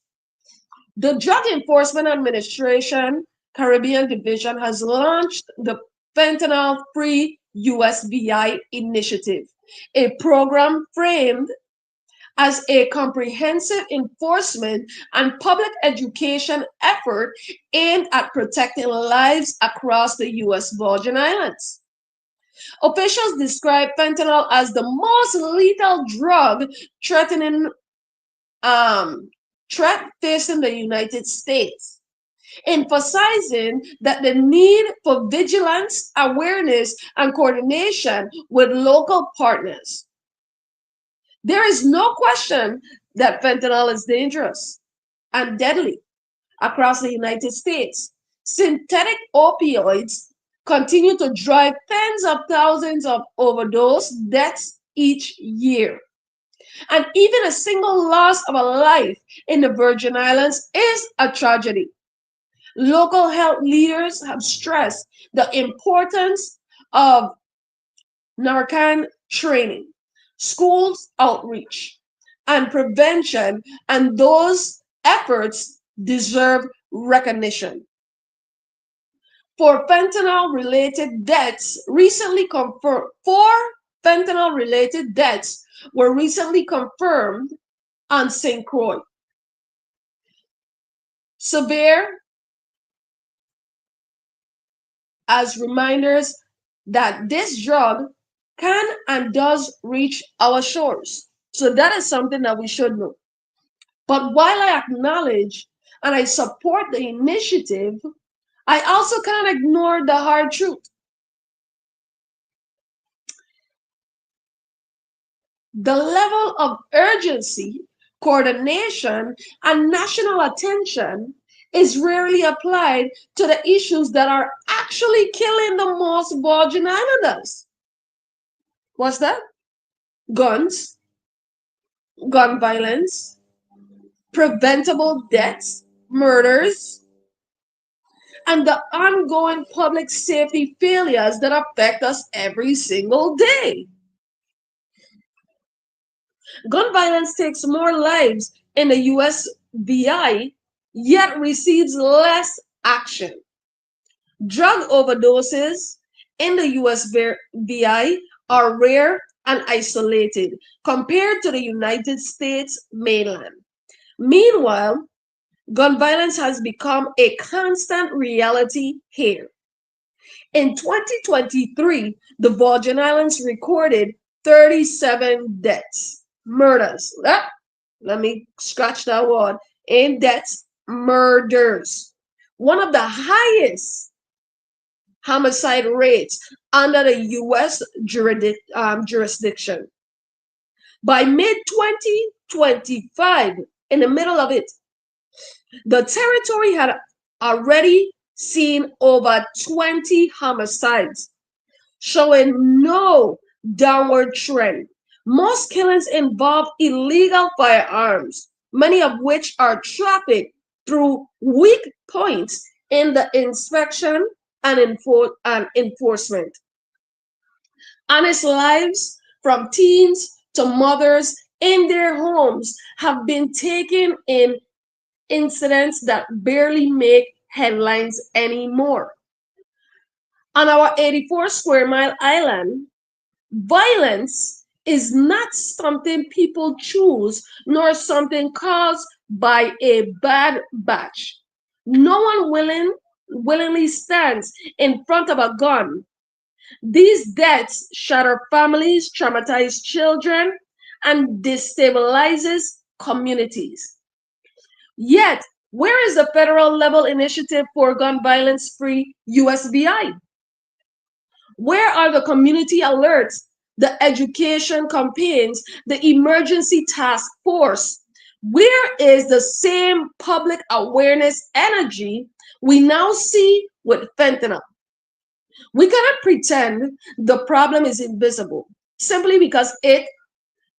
The Drug Enforcement Administration Caribbean Division has launched the Fentanyl Free USVI initiative, a program framed as a comprehensive enforcement and public education effort aimed at protecting lives across the U.S. Virgin Islands. Officials describe fentanyl as the most lethal drug threatening threat facing the United States, emphasizing that the need for vigilance, awareness, and coordination with local partners. There is no question that fentanyl is dangerous and deadly across the United States. Synthetic opioids continue to drive tens of thousands of overdose deaths each year. And even a single loss of a life in the Virgin Islands is a tragedy. Local health leaders have stressed the importance of Narcan training, schools outreach, and prevention, and those efforts deserve recognition. For fentanyl related deaths recently confirmed, four fentanyl related deaths were recently confirmed on St. Croix. Severe as reminders that this drug can and does reach our shores. So that is something that we should know. But while I acknowledge and I support the initiative, I also can't ignore the hard truth. The level of urgency, coordination, and national attention is rarely applied to the issues that are actually killing the most Virgin Islanders. What's that? Guns, gun violence, preventable deaths, murders, and the ongoing public safety failures that affect us every single day. Gun violence takes more lives in the US VI, yet receives less action. Drug overdoses in the US VI are rare and isolated compared to the United States mainland. Meanwhile, gun violence has become a constant reality here. In 2023, the Virgin Islands recorded 37 deaths, murders. Let me scratch that word. In deaths, murders. One of the highest homicide rates under the U.S. Jurisdiction. By mid 2025, in the middle of it, the territory had already seen over 20 homicides, showing no downward trend. Most killings involve illegal firearms, many of which are trafficked through weak points in the inspection and enforcement. Honest lives, from teens to mothers in their homes, have been taken in incidents that barely make headlines anymore. On our 84 square mile island, violence is not something people choose nor something caused by a bad batch. No one willingly stands in front of a gun. These deaths shatter families, traumatize children, and destabilizes communities. Yet, where is the federal level initiative for gun violence free USVI? Where are the community alerts, the education campaigns, the emergency task force? Where is the same public awareness energy we now see with fentanyl? We cannot pretend the problem is invisible simply because it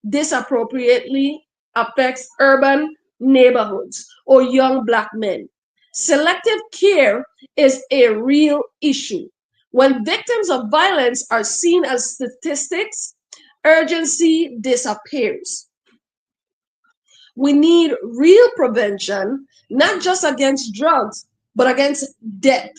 disappropriately affects urban neighborhoods or young Black men. Selective care is a real issue. When victims of violence are seen as statistics, urgency disappears. We need real prevention, not just against drugs, but against death.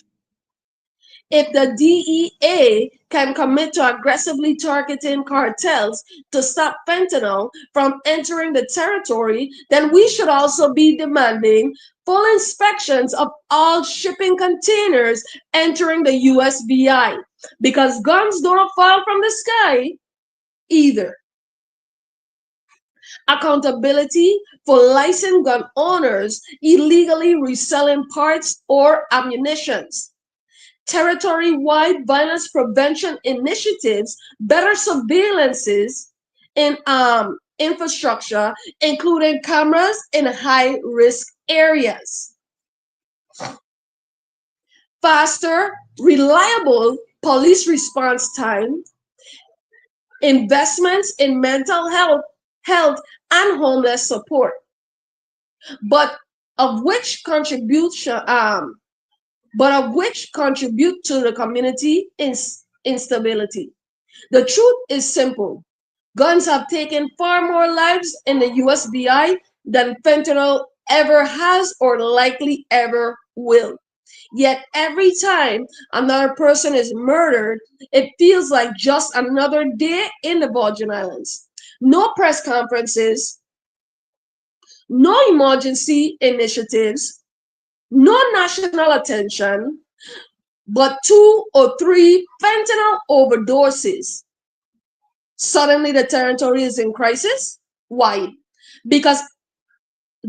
If the DEA can commit to aggressively targeting cartels to stop fentanyl from entering the territory, then we should also be demanding full inspections of all shipping containers entering the USVI, because guns don't fall from the sky either. Accountability for licensed gun owners illegally reselling parts or ammunitions, territory-wide violence prevention initiatives, better surveillances in infrastructure, including cameras in high-risk areas, faster, reliable police response time, investments in mental health and homeless support, but of which contribution but of which contribute to the community instability. The truth is simple. Guns have taken far more lives in the USBI than fentanyl ever has or likely ever will. Yet every time another person is murdered, it feels like just another day in the Virgin Islands. No press conferences, no emergency initiatives, no national attention, but two or three fentanyl overdoses. Suddenly the territory is in crisis. Why? Because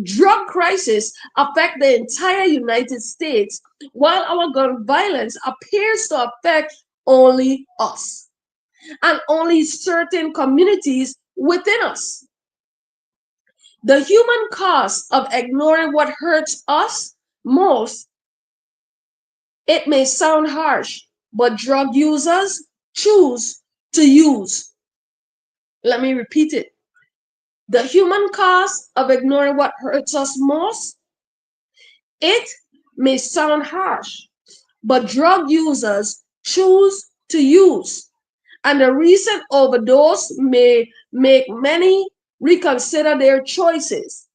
drug crisis affect the entire United States, while our gun violence appears to affect only us and only certain communities within us. The human cost of ignoring what hurts us most, it may sound harsh, but drug users choose to use. Let me repeat it. The human cost of ignoring what hurts us most, it may sound harsh, but drug users choose to use. And the recent overdose may make many reconsider their choices.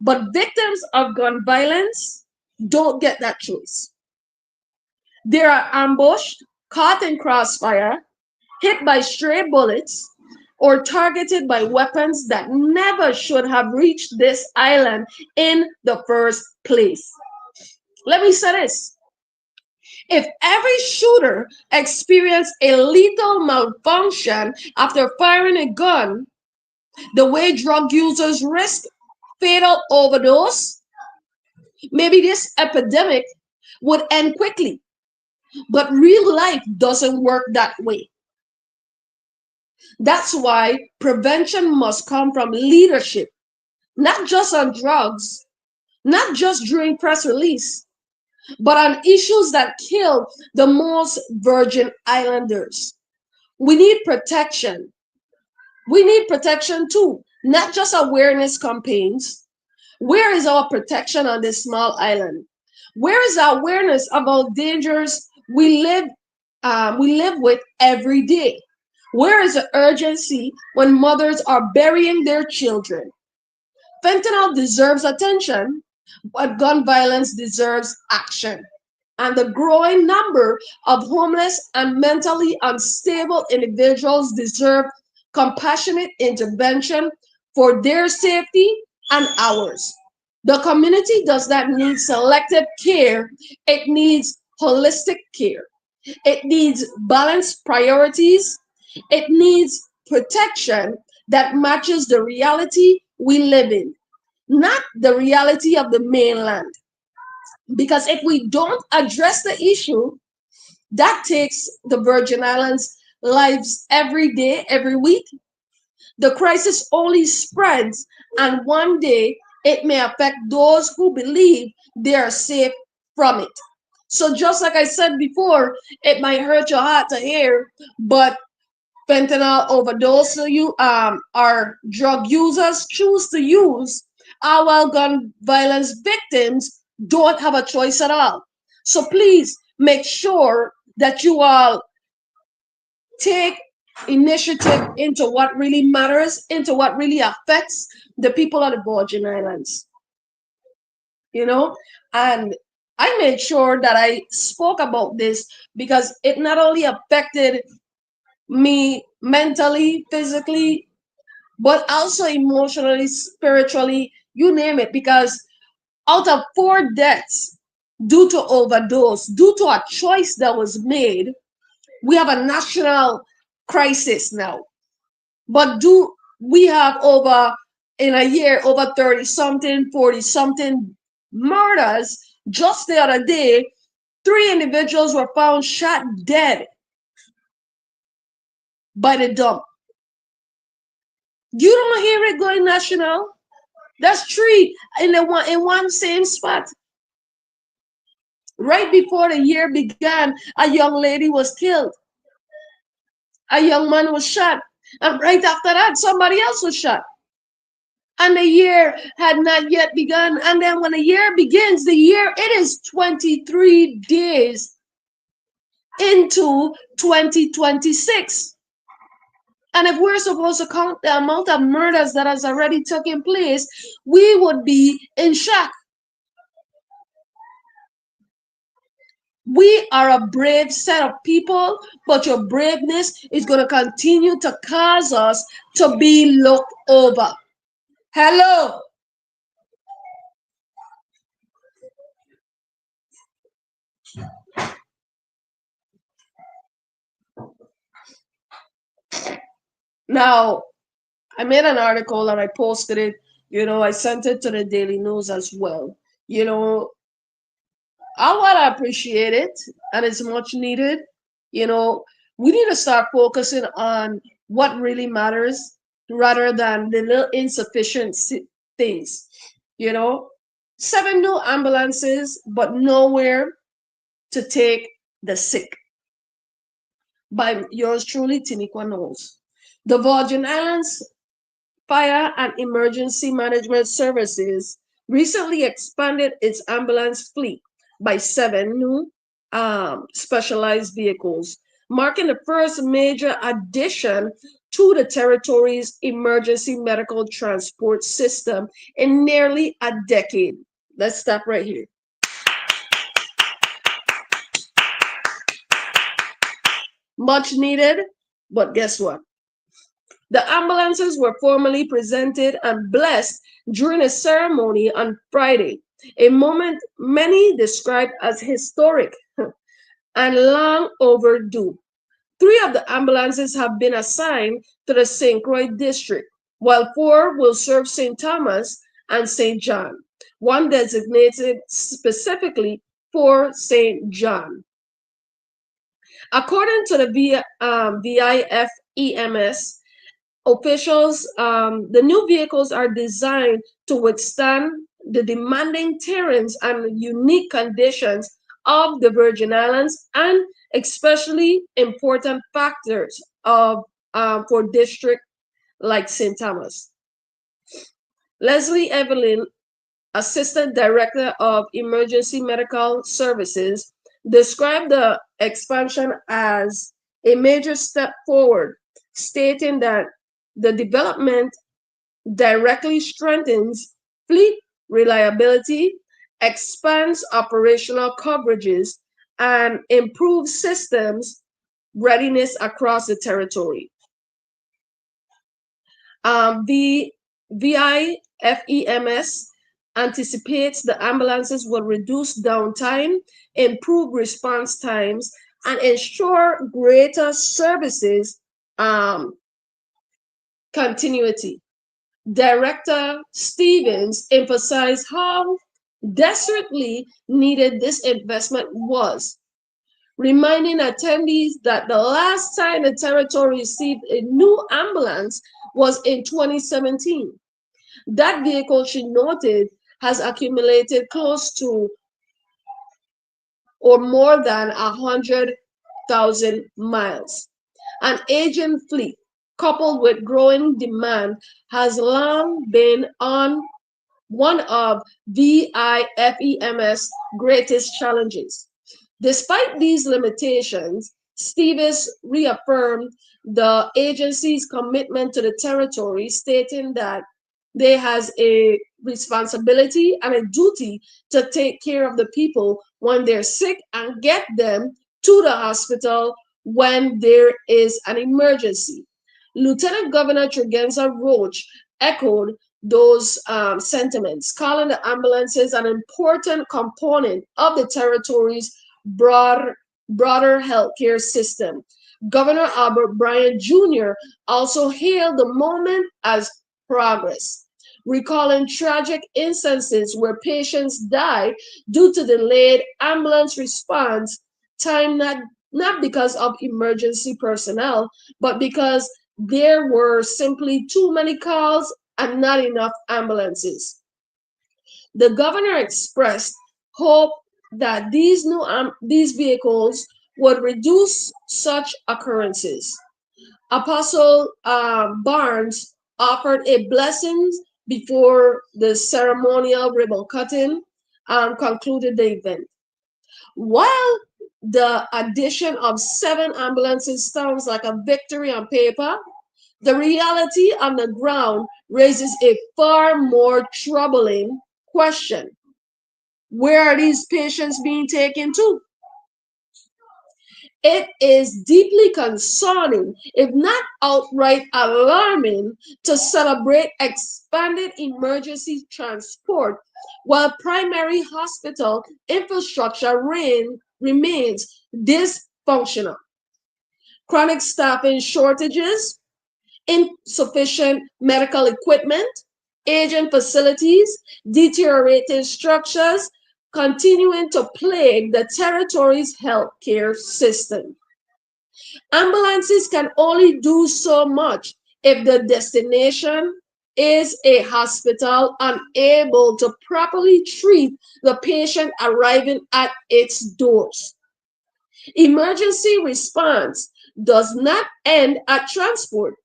But victims of gun violence don't get that choice. They are ambushed, caught in crossfire, hit by stray bullets, or targeted by weapons that never should have reached this island in the first place. Let me say this. If every shooter experienced a lethal malfunction after firing a gun, the way drug users risk fatal overdose, maybe this epidemic would end quickly. But real life doesn't work that way. That's why prevention must come from leadership, not just on drugs, not just during press release, but on issues that kill the most Virgin Islanders. We need protection. We need protection too, not just awareness campaigns. Where is our protection on this small island? Where is our awareness about dangers we live with every day? Where is the urgency when mothers are burying their children? Fentanyl deserves attention, but gun violence deserves action. And the growing number of homeless and mentally unstable individuals deserve compassionate intervention for their safety and ours. The community does not need selective care, it needs holistic care. It needs balanced priorities. It needs protection that matches the reality we live in, not the reality of the mainland. Because if we don't address the issue, that takes the Virgin Islands lives every day, every week. The crisis only spreads, and one day it may affect those who believe they are safe from it. So, just like I said before, it might hurt your heart to hear, but fentanyl overdose our drug users choose to use, our gun violence victims don't have a choice at all. So please make sure that you all take initiative into what really matters, into what really affects the people of the Virgin Islands, you know? And I made sure that I spoke about this because it not only affected me mentally, physically, but also emotionally, spiritually, you name it. Because out of 4 deaths due to overdose, due to a choice that was made, we have a national crisis now. But do we have over in a year over 30 something, 40 something murders? Just the other day, 3 individuals were found shot dead by the dump. You don't hear it going national. That's three in one same spot. Right before the year began, a young lady was killed. A young man was shot. And right after that, somebody else was shot. and the year had not yet begun. And then when the year begins, the year, it is 23 days into 2026. And if we're supposed to count the amount of murders that has already taken place, we would be in shock. We are a brave set of people, but your braveness is going to continue to cause us to be looked over. Hello. Now, I made an article and I posted it. I sent it to the Daily News as well. You know, I want to appreciate it, and it's much needed. You know, we need to start focusing on what really matters rather than the little insufficient things. You know, 7 new ambulances, but nowhere to take the sick. By yours truly, Tiniqua Knowles. The Virgin Islands Fire and Emergency Management Services recently expanded its ambulance fleet by 7 new specialized vehicles, marking the first major addition to the territory's emergency medical transport system in nearly a decade. Let's stop right here. Much needed, but guess what? The ambulances were formally presented and blessed during a ceremony on Friday, a moment many described as historic and long overdue. 3 of the ambulances have been assigned to the St. Croix district, while 4 will serve St. Thomas and St. John, one designated specifically for St. John. According to the VIFEMS, officials, the new vehicles are designed to withstand the demanding terrains and unique conditions of the Virgin Islands, and especially important factors of for district like St. Thomas. Leslie Evelyn, Assistant Director of Emergency Medical Services, described the expansion as a major step forward, stating that the development directly strengthens fleet reliability, expands operational coverages, and improves systems readiness across the territory. The VIFEMS anticipates the ambulances will reduce downtime, improve response times, and ensure greater services um, continuity. Director Stevens emphasized how desperately needed this investment was, reminding attendees that the last time the territory received a new ambulance was in 2017. That vehicle, she noted, has accumulated close to or more than 100,000 miles. An aging fleet, coupled with growing demand, has long been on one of VIFEM's greatest challenges. Despite these limitations, Stevens reaffirmed the agency's commitment to the territory, stating that they has a responsibility and a duty to take care of the people when they're sick and get them to the hospital when there is an emergency. Lieutenant Governor Tregenza Roach echoed those sentiments, calling the ambulances an important component of the territory's broader healthcare system. Governor Albert Bryant Jr. also hailed the moment as progress, recalling tragic instances where patients died due to delayed ambulance response time, not because of emergency personnel, but because there were simply too many calls and not enough ambulances. The governor expressed hope that these vehicles would reduce such occurrences. Apostle Barnes offered a blessing before the ceremonial ribbon cutting concluded the event. While the addition of 7 ambulances sounds like a victory on paper, the reality on the ground raises a far more troubling question. Where are these patients being taken to? It is deeply concerning, if not outright alarming, to celebrate expanded emergency transport while primary hospital infrastructure remains dysfunctional. Chronic staffing shortages, insufficient medical equipment, aging facilities, deteriorating structures, continuing to plague the territory's healthcare system. Ambulances can only do so much if the destination is a hospital unable to properly treat the patient arriving at its doors. Emergency response does not end at transport.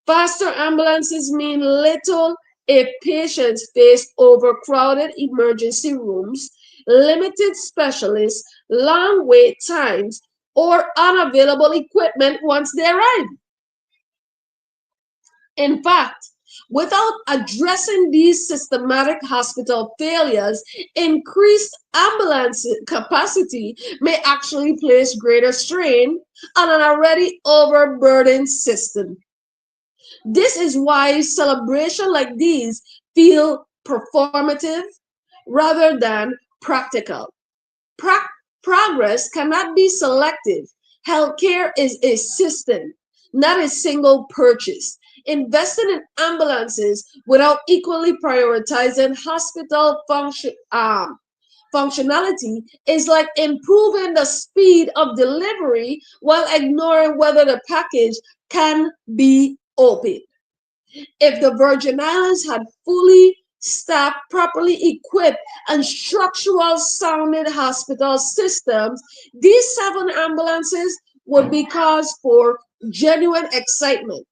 Faster ambulances mean little if patients face overcrowded emergency rooms, limited specialists, long wait times, or unavailable equipment once they arrive. In fact, without addressing these systematic hospital failures, increased ambulance capacity may actually place greater strain on an already overburdened system. This is why celebrations like these feel performative rather than practical. Pra- Progress cannot be selective. Healthcare is a system, not a single purchase. Investing in ambulances without equally prioritizing functionality is like improving the speed of delivery while ignoring whether the package can be opened. If the Virgin Islands had fully staffed, properly equipped, and structural sounded hospital systems, these 7 ambulances would be cause for genuine excitement.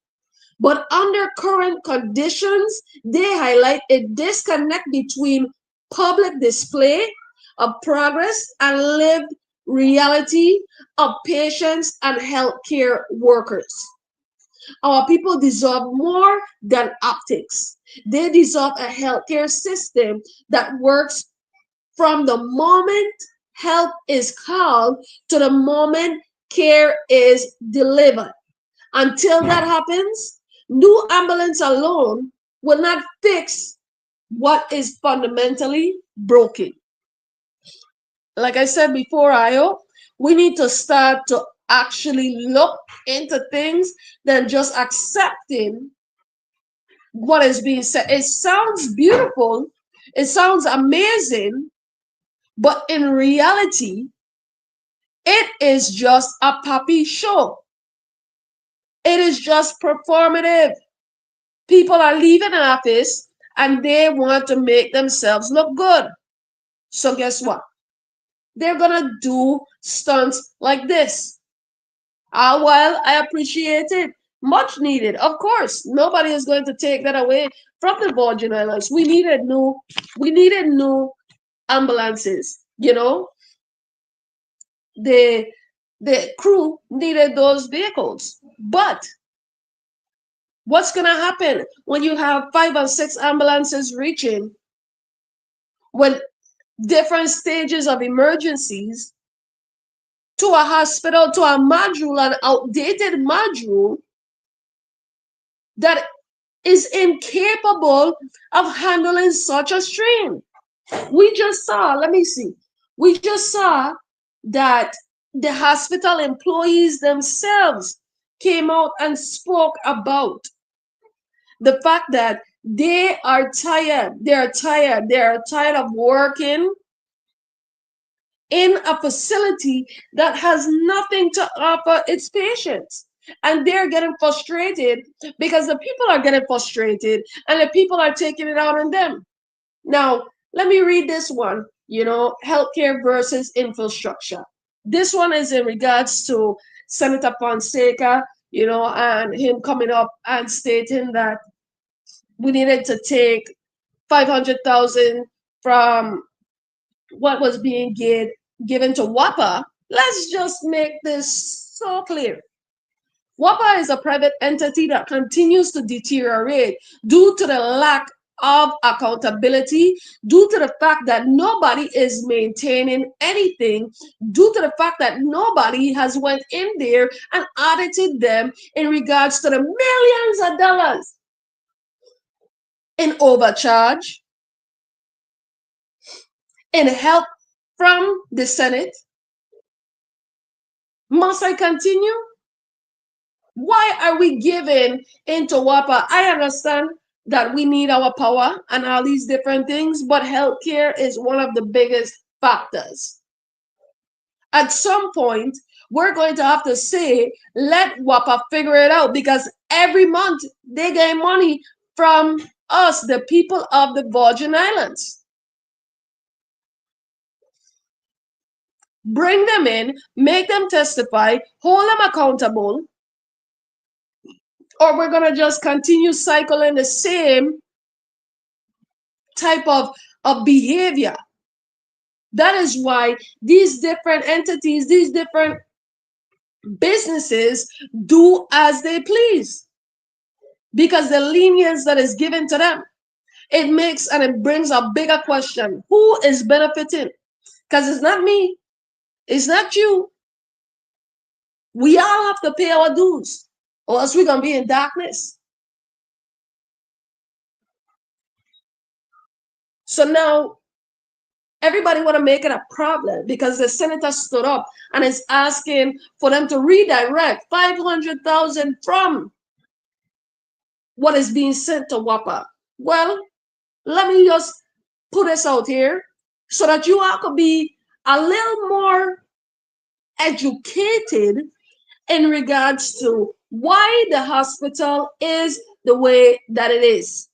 But under current conditions, they highlight a disconnect between public display of progress and lived reality of patients and healthcare workers. Our people deserve more than optics. They deserve a healthcare system that works from the moment help is called to the moment care is delivered. Until that happens, new ambulance alone will not fix what is fundamentally broken. Like I said before, Ayo, we need to start to actually look into things than just accepting what is being said. It sounds beautiful, it sounds amazing, but in reality, it is just a puppy show. It is just performative. People are leaving an office and they want to make themselves look good. So guess what? They're gonna do stunts like this. Ah, well, I appreciate it. Much needed, of course. Nobody is going to take that away from the Virgin Islands. We needed new ambulances. The the crew needed those vehicles. But what's gonna happen when you have 5 or 6 ambulances reaching when different stages of emergencies to a hospital, to a module, an outdated module that is incapable of handling such a strain. We just saw, let me see, we just saw that the hospital employees themselves came out and spoke about the fact that they are tired. They are tired of working in a facility that has nothing to offer its patients. And they're getting frustrated because the people are getting frustrated and the people are taking it out on them. Now, let me read this one, healthcare versus infrastructure. This one is in regards to Senator Fonseca, and him coming up and stating that we needed to take 500,000 from what was being given to WAPA. Let's just make this so clear. WAPA is a private entity that continues to deteriorate due to the lack of accountability, due to the fact that nobody is maintaining anything, due to the fact that nobody has went in there and audited them in regards to the millions of dollars in overcharge, in help from the Senate. Must I continue? Why are we giving into WAPA? I understand that we need our power and all these different things, but healthcare is one of the biggest factors. At some point, we're going to have to say, let WAPA figure it out, because every month they get money from us, the people of the Virgin Islands. Bring them in, make them testify, hold them accountable, or we're going to just continue cycling the same type of behavior. That is why these different entities, these different businesses do as they please, because the lenience that is given to them, it makes and it brings a bigger question: who is benefiting? Because it's not me, it's not you. We all have to pay our dues, or else we're gonna be in darkness. So now everybody want to make it a problem because the senator stood up and is asking for them to redirect 500,000 from what is being sent to WAPA. Well, let me just put this out here so that you all could be a little more educated in regards to why the hospital is the way that it is.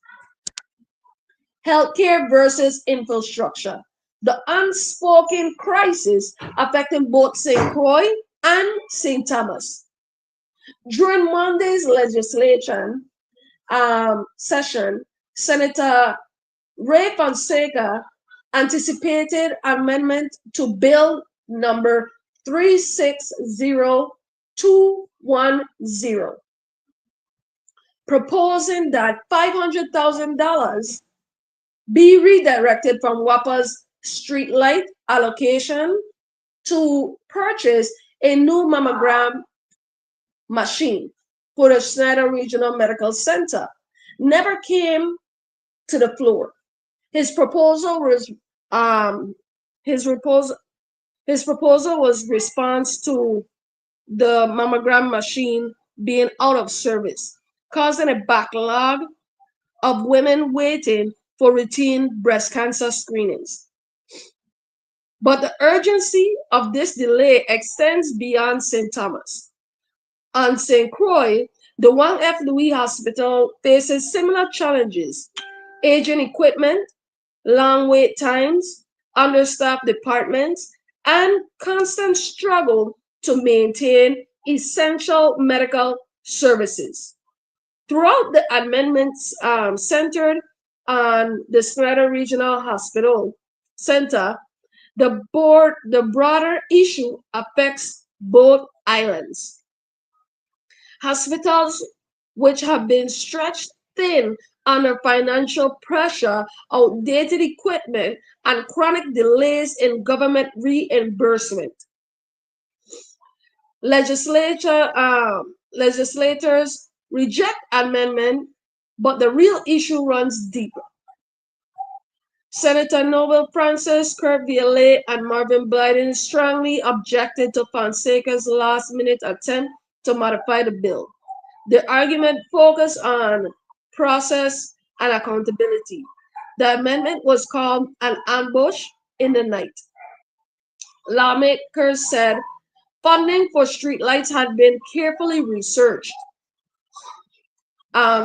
Healthcare versus infrastructure. The unspoken crisis affecting both St. Croix and St. Thomas. During Monday's legislation session, Senator Ray Fonseca anticipated amendment to Bill number 360210, proposing that $500,000 be redirected from WAPA's streetlight allocation to purchase a new mammogram machine for the Snyder Regional Medical Center. Never came to the floor. His proposal was his proposal was response to the mammogram machine being out of service, causing a backlog of women waiting for routine breast cancer screenings. But the urgency of this delay extends beyond St. Thomas. On St. Croix, the Wang F. Louis Hospital faces similar challenges: aging equipment, long wait times, understaffed departments, and constant struggle to maintain essential medical services. Throughout, the amendments centered on the Snyder Regional Hospital Center, the broader issue affects both islands. Hospitals which have been stretched thin under financial pressure, outdated equipment, and chronic delays in government reimbursement. Legislators reject amendment, but the real issue runs deeper. Senator Noble Francis, Kirk Viale, and Marvin Blyden strongly objected to Fonseca's last-minute attempt to modify the bill. The argument focused on process and accountability. The amendment was called an ambush in the night. Lawmakers said funding for streetlights had been carefully researched.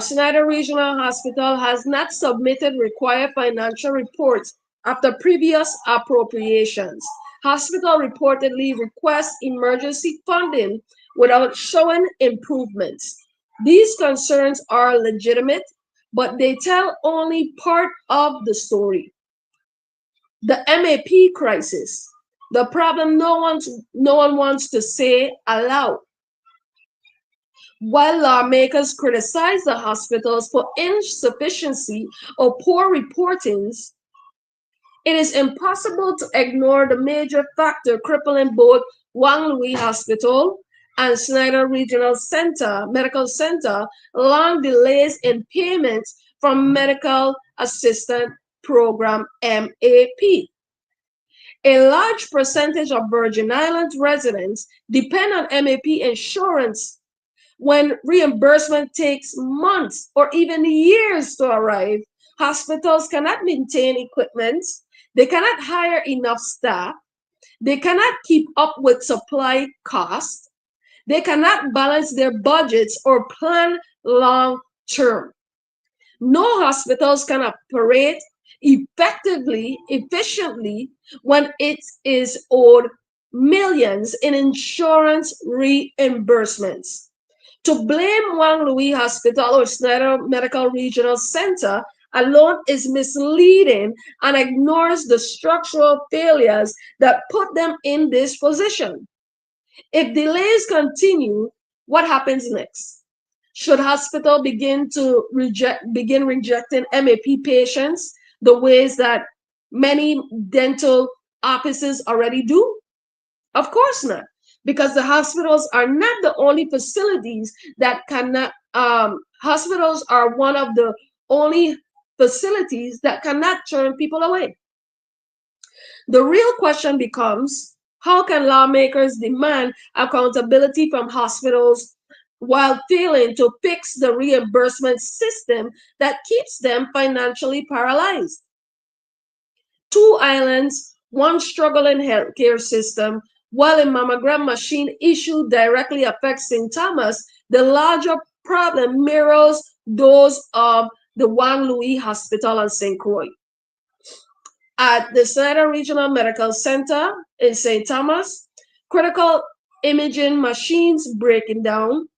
Snyder Regional Hospital has not submitted required financial reports after previous appropriations. Hospital reportedly requests emergency funding without showing improvements. These concerns are legitimate, but they tell only part of the story. The MAP crisis, the problem no one wants to say aloud. While lawmakers criticize the hospitals for insufficiency or poor reportings, it is impossible to ignore the major factor crippling both Wang Lui Hospital and Snyder Regional Medical Center, long delays in payments from Medical Assistance Program MAP. A large percentage of Virgin Islands residents depend on MAP insurance. When reimbursement takes months or even years to arrive, hospitals cannot maintain equipment, they cannot hire enough staff, they cannot keep up with supply costs, they cannot balance their budgets or plan long term. No hospitals can operate effectively, efficiently when it is owed millions in insurance reimbursements. To blame Wang Lui Hospital or Snyder Medical Regional Center alone is misleading and ignores the structural failures that put them in this position. If delays continue, what happens next? Should hospital begin rejecting MAP patients the ways that many dental offices already do? Of course not, because the hospitals are not the only facilities that cannot, hospitals are one of the only facilities that cannot turn people away. The real question becomes, how can lawmakers demand accountability from hospitals while failing to fix the reimbursement system that keeps them financially paralyzed? Two islands, one struggling healthcare system, while a mammogram machine issue directly affects St. Thomas, the larger problem mirrors those of the Wang Lui Hospital and St. Croix. At the Snyder Regional Medical Center in St. Thomas, critical imaging machines breaking down,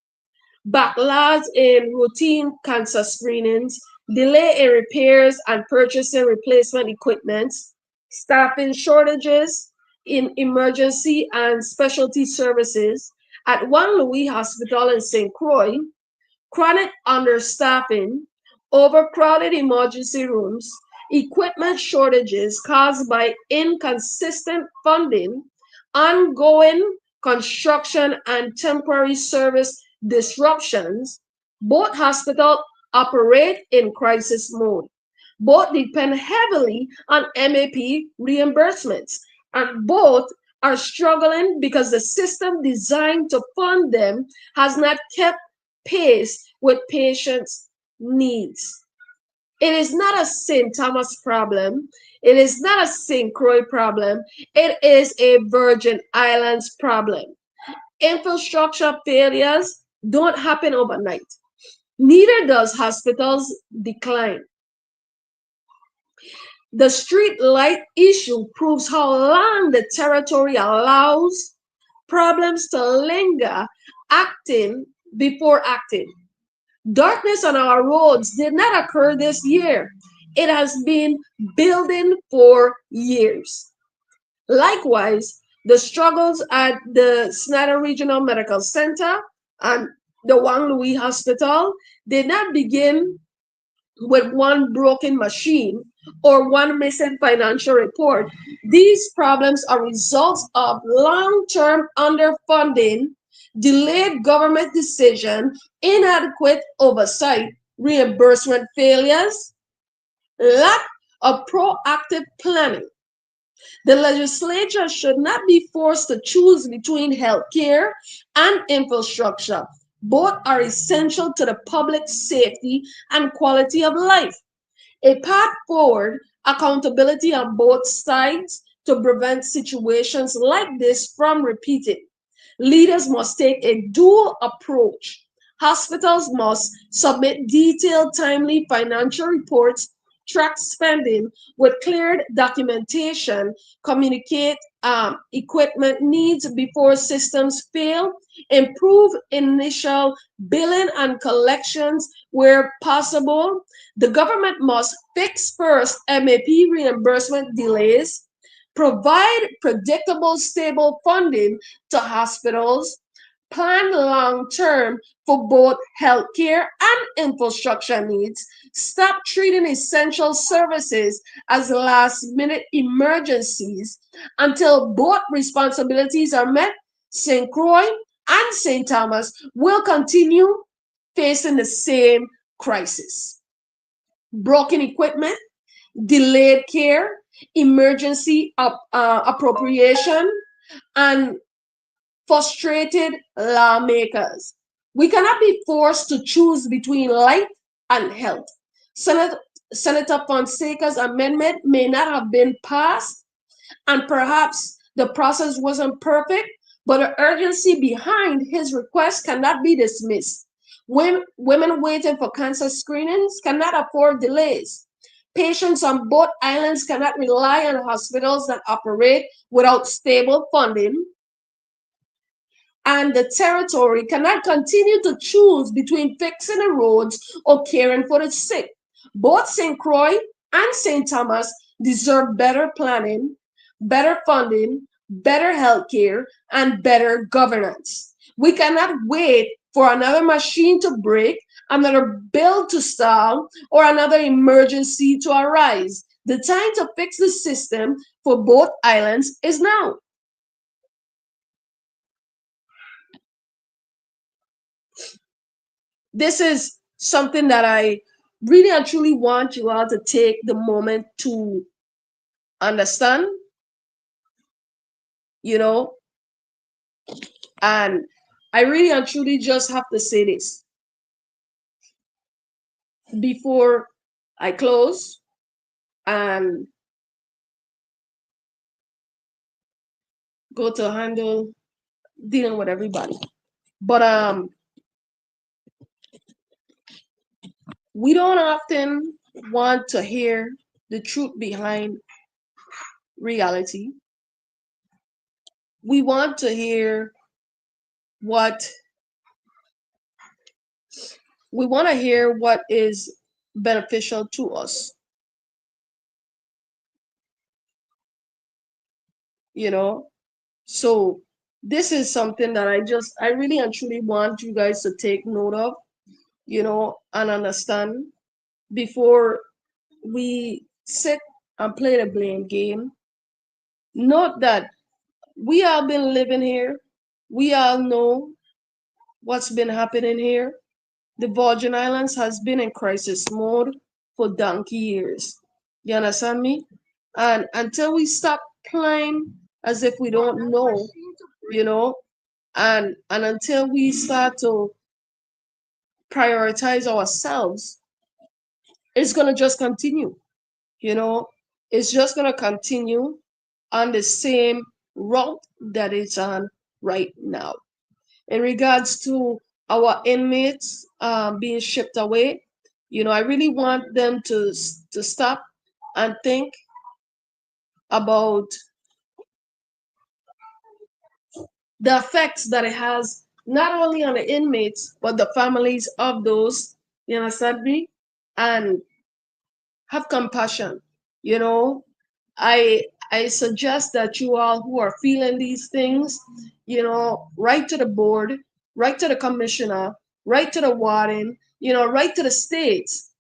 backlogs in routine cancer screenings, delay in repairs and purchasing replacement equipment, staffing shortages in emergency and specialty services. At Wang Lui Hospital in St. Croix, chronic understaffing, overcrowded emergency rooms, equipment shortages caused by inconsistent funding, ongoing construction and temporary service disruptions. Both hospitals operate in crisis mode. Both depend heavily on MAP reimbursements, and both are struggling because the system designed to fund them has not kept pace with patients' needs. It is not a St. Thomas problem. It is not a St. Croix problem. It is a Virgin Islands problem. Infrastructure failures don't happen overnight. Neither does hospitals decline. The street light issue proves how long the territory allows problems to linger, acting before acting. Darkness on our roads did not occur this year. It has been building for years. Likewise, the struggles at the Snyder Regional Medical Center and the Wang Lui Hospital did not begin with one broken machine or one missing financial report. These problems are results of long-term underfunding, delayed government decision, inadequate oversight, reimbursement failures, lack of proactive planning. The legislature should not be forced to choose between healthcare and infrastructure. Both are essential to the public safety and quality of life. A path forward, accountability on both sides to prevent situations like this from repeating. Leaders must take a dual approach. Hospitals must submit detailed, timely financial reports track spending with clear documentation, communicate equipment needs before systems fail, improve initial billing and collections where possible. The government must fix first MAP reimbursement delays, provide predictable, stable funding to hospitals, plan long term for both healthcare and infrastructure needs, stop treating essential services as last minute emergencies until both responsibilities are met. St. Croix and St. Thomas will continue facing the same crisis. Broken equipment, delayed care, emergency appropriation, and frustrated lawmakers. We cannot be forced to choose between life and health. Senate, Senator Fonseca's amendment may not have been passed, and perhaps the process wasn't perfect, but the urgency behind his request cannot be dismissed. Women waiting for cancer screenings cannot afford delays. Patients on both islands cannot rely on hospitals that operate without stable funding, and the territory cannot continue to choose between fixing the roads or caring for the sick. Both St. Croix and St. Thomas deserve better planning, better funding, better health care, and better governance. We cannot wait for another machine to break, another bill to stall, or another emergency to arise. The time to fix the system for both islands is now. This is something that I really and truly want you all to take the moment to understand, you know, and I really and truly just have to say this before I close and go to handle dealing with everybody. But we don't often want to hear the truth behind reality. We want to hear what we want to hear what is beneficial to us, you know. So this is something that I really and truly want you guys to take note of, and understand before we sit and play the blame game. Note that we all been living here. We all know what's been happening here. The Virgin Islands has been in crisis mode for donkey years. You understand me? And until we stop playing as if we don't know, you know, and until we start to prioritize ourselves, it's gonna just continue, you know, it's just gonna continue on the same route that it's on right now. In regards to our inmates being shipped away, I really want them to stop and think about the effects that it has not only on the inmates but the families of those, you understand me, and have compassion. You know, I suggest that you all who are feeling these things, write to the board, write to the commissioner, write to the warden, write to the states,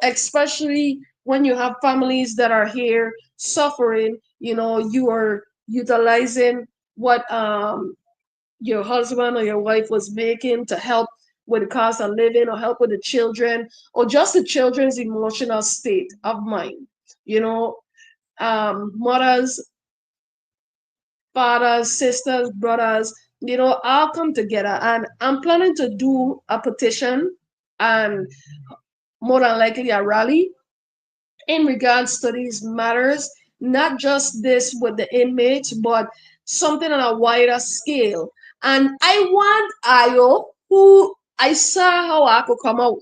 especially when you have families that are here suffering, you are utilizing what your husband or your wife was making to help with the cost of living or help with the children or just the children's emotional state of mind. You know, Mothers, fathers, sisters, brothers, all come together. And I'm planning to do a petition and more than likely a rally in regards to these matters, not just this with the inmates, but something on a wider scale. And I want Ayo, who I saw how I could come out,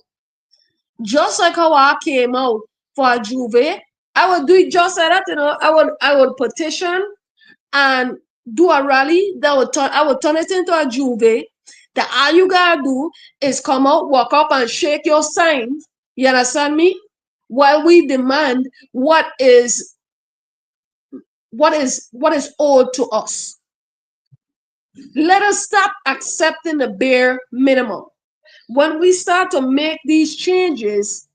just like how I came out for a Juve, I would do it just like that, you know. I would petition and do a rally that would turn I would turn it into a Juve. That all you gotta do is come out, walk up and shake your sign. You understand me? While we demand what is owed to us. Let us stop accepting the bare minimum. When we start to make these changes,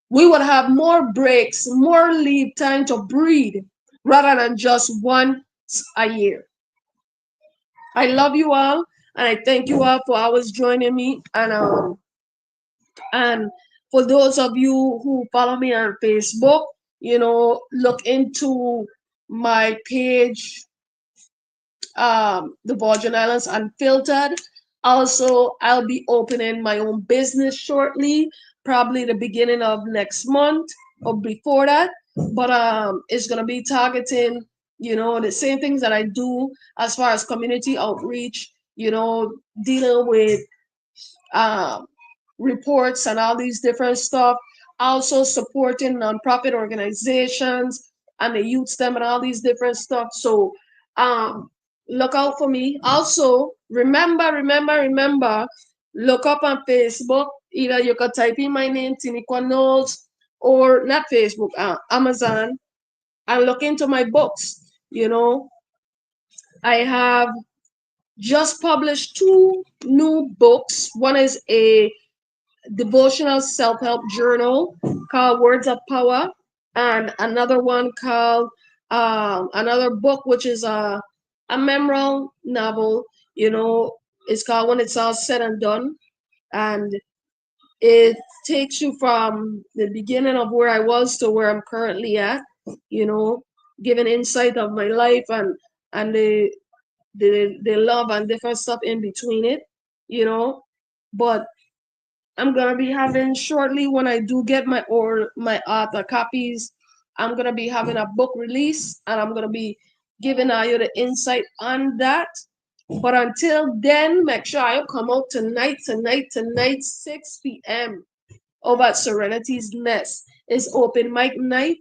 we would have more breaks, more leave time to breathe rather than just once a year. I love you all and I thank you all for always joining me. And for those of you who follow me on Facebook, look into my page, the Virgin Islands Unfiltered. Also, I'll be opening my own business shortly, probably the beginning of next month or before that. But it's gonna be targeting, the same things that I do as far as community outreach, dealing with um, reports and all these different stuff. Also supporting nonprofit organizations and the youth STEM and all these different stuff. So um, look out for me. Also, remember, look up on Facebook. Either you could type in my name, Tiniqua Knowles, or not Facebook, Amazon, and look into my books. I have just published two new books. One is a devotional self-help journal called Words of Power, and another one called another book which is a memoir novel. It's called When It's All Said and Done, and it takes you from the beginning of where I was to where I'm currently at. You know, giving insight of my life and the love and different stuff in between it. You know, but I'm gonna be having shortly when I do get my author copies. I'm gonna be having a book release, and I'm gonna be giving you the insight on that. But until then, make sure you come out tonight, 6 p.m. over at Serenity's Nest. It's open mic night.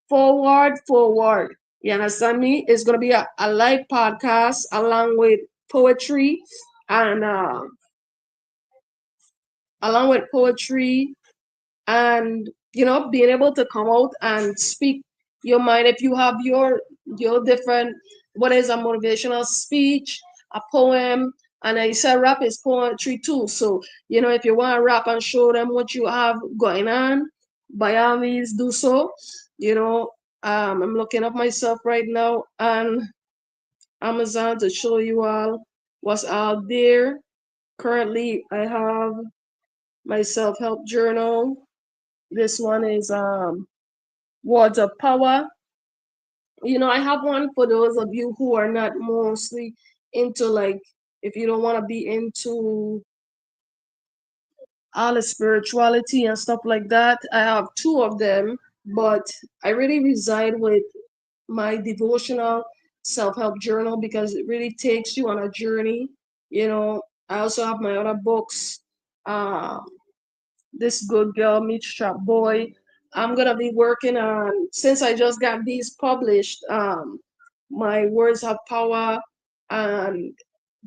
Forward. You understand me? It's gonna be a live podcast along with poetry and along with poetry and being able to come out and speak your mind. If you have your different, what is a motivational speech, a poem, and I said rap is poetry too. So if you want to rap and show them what you have going on, by all means do so. I'm looking up myself right now on Amazon to show you all what's out there. Currently I have my self-help journal. This one is Words of Power. I have one for those of you who are not mostly into, like, if you don't want to be into all the spirituality and stuff like that. I have two of them, but I really reside with my devotional self-help journal because it really takes you on a journey. I also have my other books. Uh, this good girl meets trap boy. I'm gonna be working on, since I just got these published, my words of power and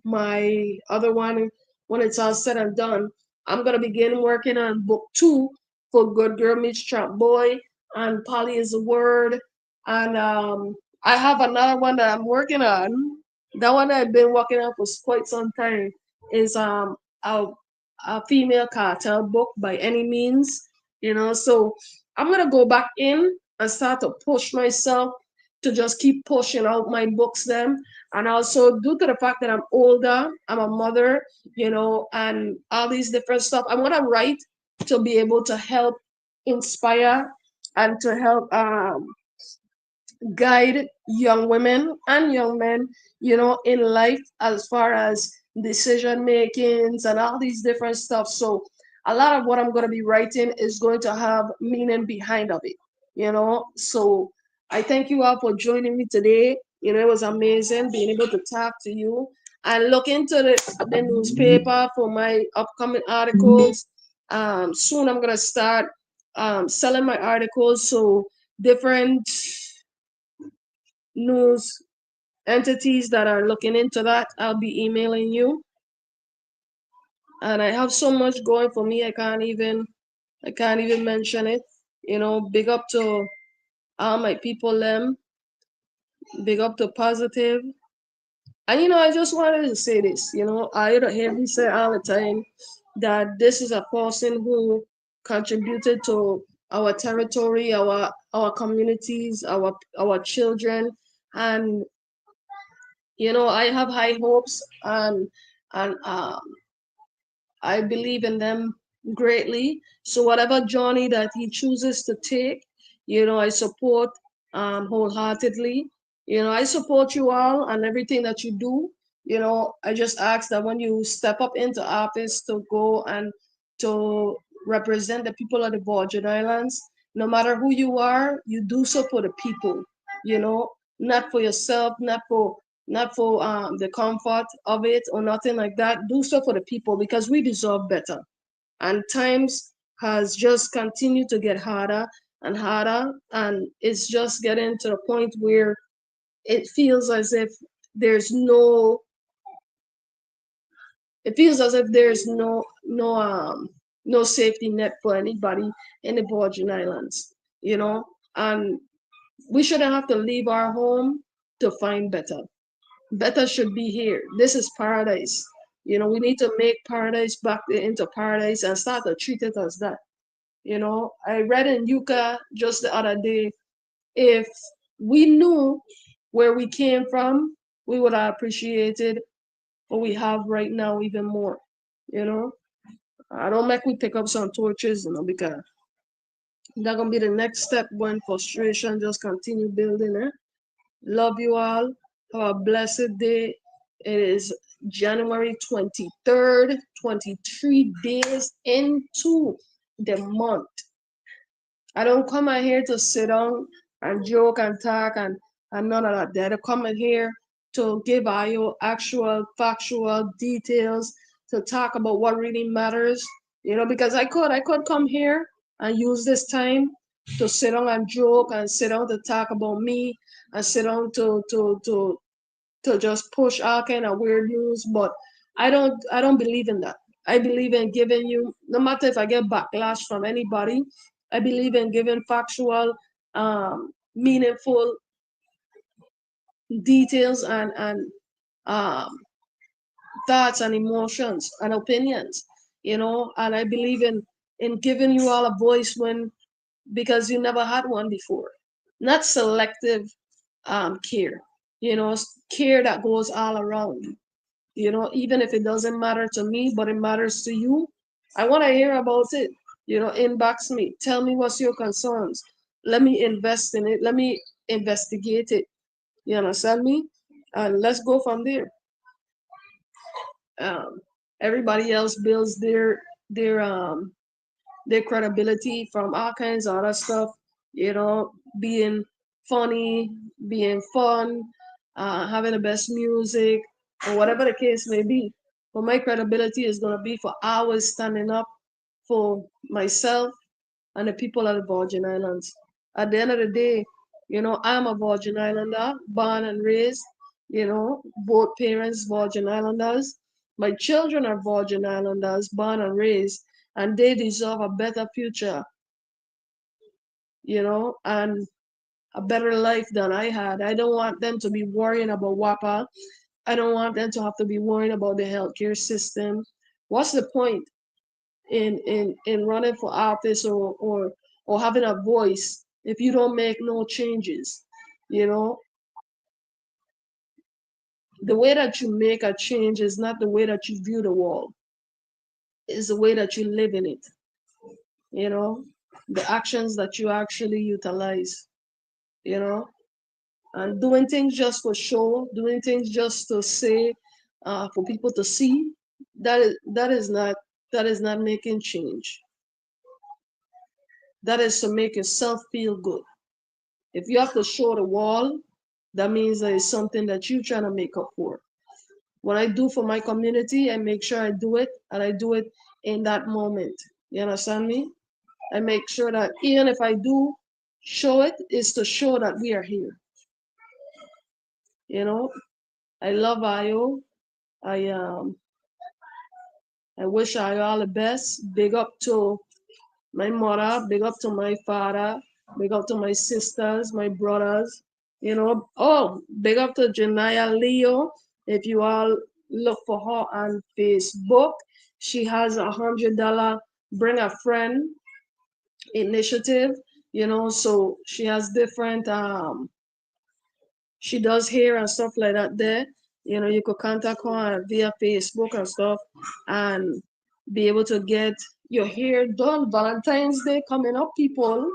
my other one, when it's all said and done, I'm gonna begin working on book two for Good Girl Meets Trap Boy and Polly is a Word. And I have another one that I'm working on. That one I've been working on for quite some time is a, a female cartel book by any means. So I'm gonna go back in and start to push myself to just keep pushing out my books then. And also, due to the fact that I'm older, I'm a mother, and all these different stuff, I want to write to be able to help inspire and to help guide young women and young men, in life as far as decision makings and all these different stuff. So a lot of what I'm going to be writing is going to have meaning behind of it. So I thank you all for joining me today. It was amazing being able to talk to you and look into the newspaper for my upcoming articles. Soon I'm going to start selling my articles. So different news entities that are looking into that, I'll be emailing you. And I have so much going for me, I can't even mention it. Big up to all my people them, big up to Positive. And I just wanted to say this, I hear me say all the time that this is a person who contributed to our territory, our communities, our children, and I have high hopes, and I believe in them greatly. So whatever journey that he chooses to take, I support wholeheartedly. I support you all and everything that you do. I just ask that when you step up into office to go and to represent the people of the Virgin Islands, no matter who you are, you do so for the people. You know, not for yourself, not for the comfort of it or nothing like that. Do so for the people because we deserve better. And times has just continued to get harder and harder, and it's just getting to the point where it feels as if there's no it feels as if there's no safety net for anybody in the Virgin Islands, and we shouldn't have to leave our home to find better. Better should be here. This is paradise. We need to make paradise back into paradise and start to treat it as that. I read in Yucca just the other day, if we knew where we came from, we would have appreciated what we have right now even more. You know, I don't make we pick up some torches, because that gonna be the next step when frustration just continue building. Love you all. Have a blessed day. It is January 23rd, 23 days into the month. I don't come out here to sit down and joke and talk and none of that. I come in here to give you actual factual details to talk about what really matters. Because I could come here and use this time to sit down and joke and sit down to talk about me and sit down to just push all kind of weird news. But I don't believe in that. I believe in giving you, no matter if I get backlash from anybody, I believe in giving factual, meaningful details and um, thoughts and emotions and opinions. And I believe in giving you all a voice when because you never had one before. Not selective care, care that goes all around. Even if it doesn't matter to me, but it matters to you, I want to hear about it. Inbox me. Tell me what's your concerns. Let me invest in it. Let me investigate it. You understand me? And let's go from there. Um, Everybody else builds their credibility from all kinds of other stuff. Being funny, being fun, having the best music, or whatever the case may be. But my credibility is going to be for always standing up for myself and the people of the Virgin Islands. At the end of the day, I'm a Virgin Islander, born and raised, both parents Virgin Islanders. My children are Virgin Islanders, born and raised, and they deserve a better future, and a better life than I had. I don't want them to be worrying about WAPA. I don't want them to have to be worrying about the healthcare system. What's the point in running for office or having a voice if you don't make no changes? You know, the way that you make a change is not the way that you view the world. It's the way that you live in it. You know, the actions that you actually utilize. You know, and doing things just for show, doing things just to say, for people to see, that is not making change. That is to make yourself feel good. If you have to show the wall, that means there is something that you're trying to make up for. What I do for my community, I make sure I do it, and I do it in that moment. You understand me? I make sure that even if I do show it, is to show that we are here. You know, I love Ayo. I wish Ayo all the best. Big up to my mother, big up to my father, big up to my sisters, my brothers. Oh, big up to Janaya Leo. If you all look for her on Facebook, she has $100 bring a friend initiative. So she has different she does hair and stuff like that there. You could contact her via Facebook and stuff and be able to get your hair done. Valentine's Day coming up, people.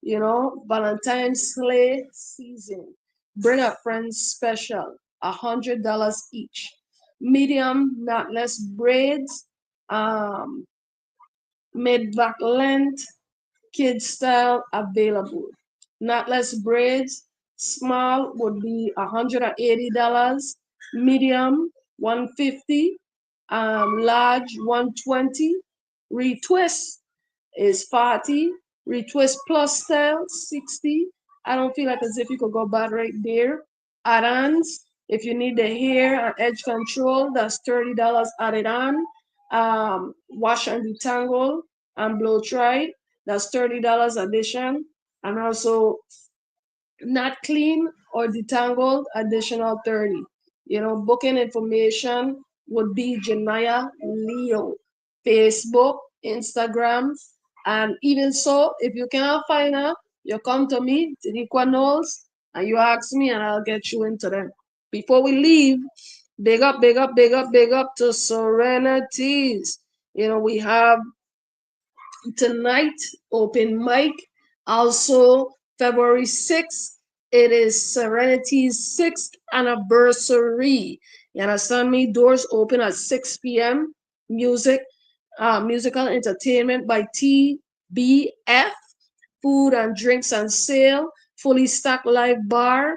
Valentine's Slay season. Bring a friend special, $100 each. Medium, not less braids, um, mid back length, kid style available. Knotless braids, small would be $180, medium 150, large 120, retwist is 40, retwist plus style 60. I don't feel like as if you could go bad right there. Add-ons, if you need the hair and edge control, that's $30 added on. Wash and detangle and blow dry, that's $30 addition. And also not clean or detangled, additional 30. Booking information would be Janaya Leo, Facebook, Instagram, and even so, if you cannot find her, you come to me, Tiniqua Knowles, and you ask me, and I'll get you into them. Before we leave, big up, big up, big up, big up to Serenities. We have tonight open mic. Also, February 6th, it is Serenity's 6th anniversary. You understand me? Doors open at 6 p.m. Musical entertainment by TBF, food and drinks on sale, fully stocked live bar,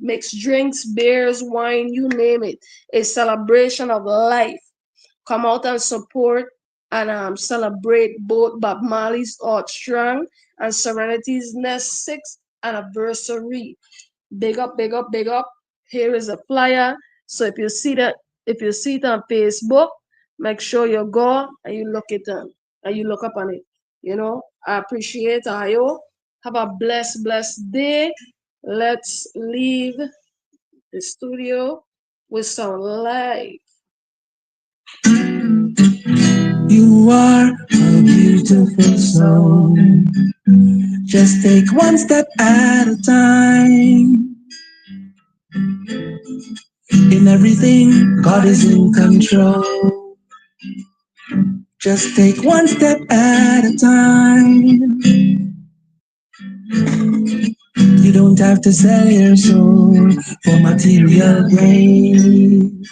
mixed drinks, beers, wine, you name it. A celebration of life. Come out and support and celebrate both Bob Marley's Art Strong and Serenity's Nest 6th anniversary. Big up, big up, big up. Here is a flyer. So if you see it on Facebook, make sure you go and you look it up and you look up on it. I appreciate Ayo. Have a blessed, blessed day. Let's leave the studio with some light. You are a beautiful soul. Just take one step at a time. In everything, God is in control. Just take one step at a time. You don't have to sell your soul for material gain.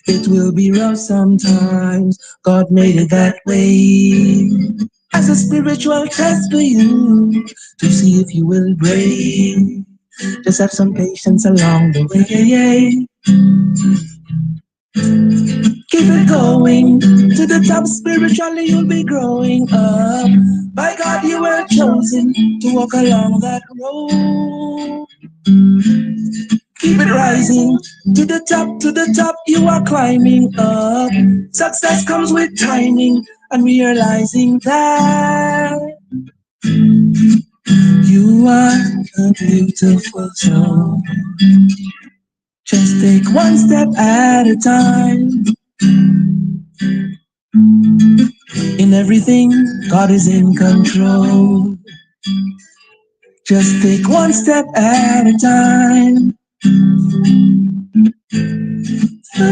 It will be rough sometimes. God made it that way. As a spiritual test for you to see if you will break. Just have some patience along the way. Keep it going to the top spiritually, you'll be growing up. By God, you were chosen to walk along that road. Keep it rising to the top, you are climbing up. Success comes with timing and realizing that you are a beautiful soul. Just take one step at a time. In everything, God is in control. Just take one step at a time. The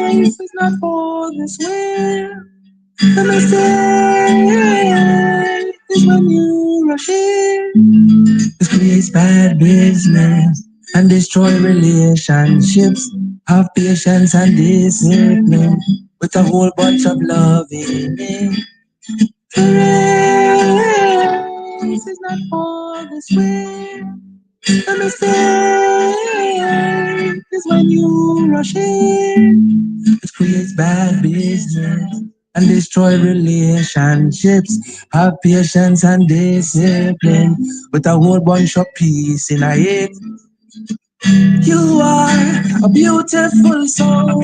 race is not for the swift. The mistake is when you rush in. This creates bad business and destroy relationships. Have patience and discipline with a whole bunch of love in it. The race is not for the swift. The mistake is when you rush in. It creates bad business and destroy relationships. Have patience and discipline with a whole bunch of peace in it. You are a beautiful soul.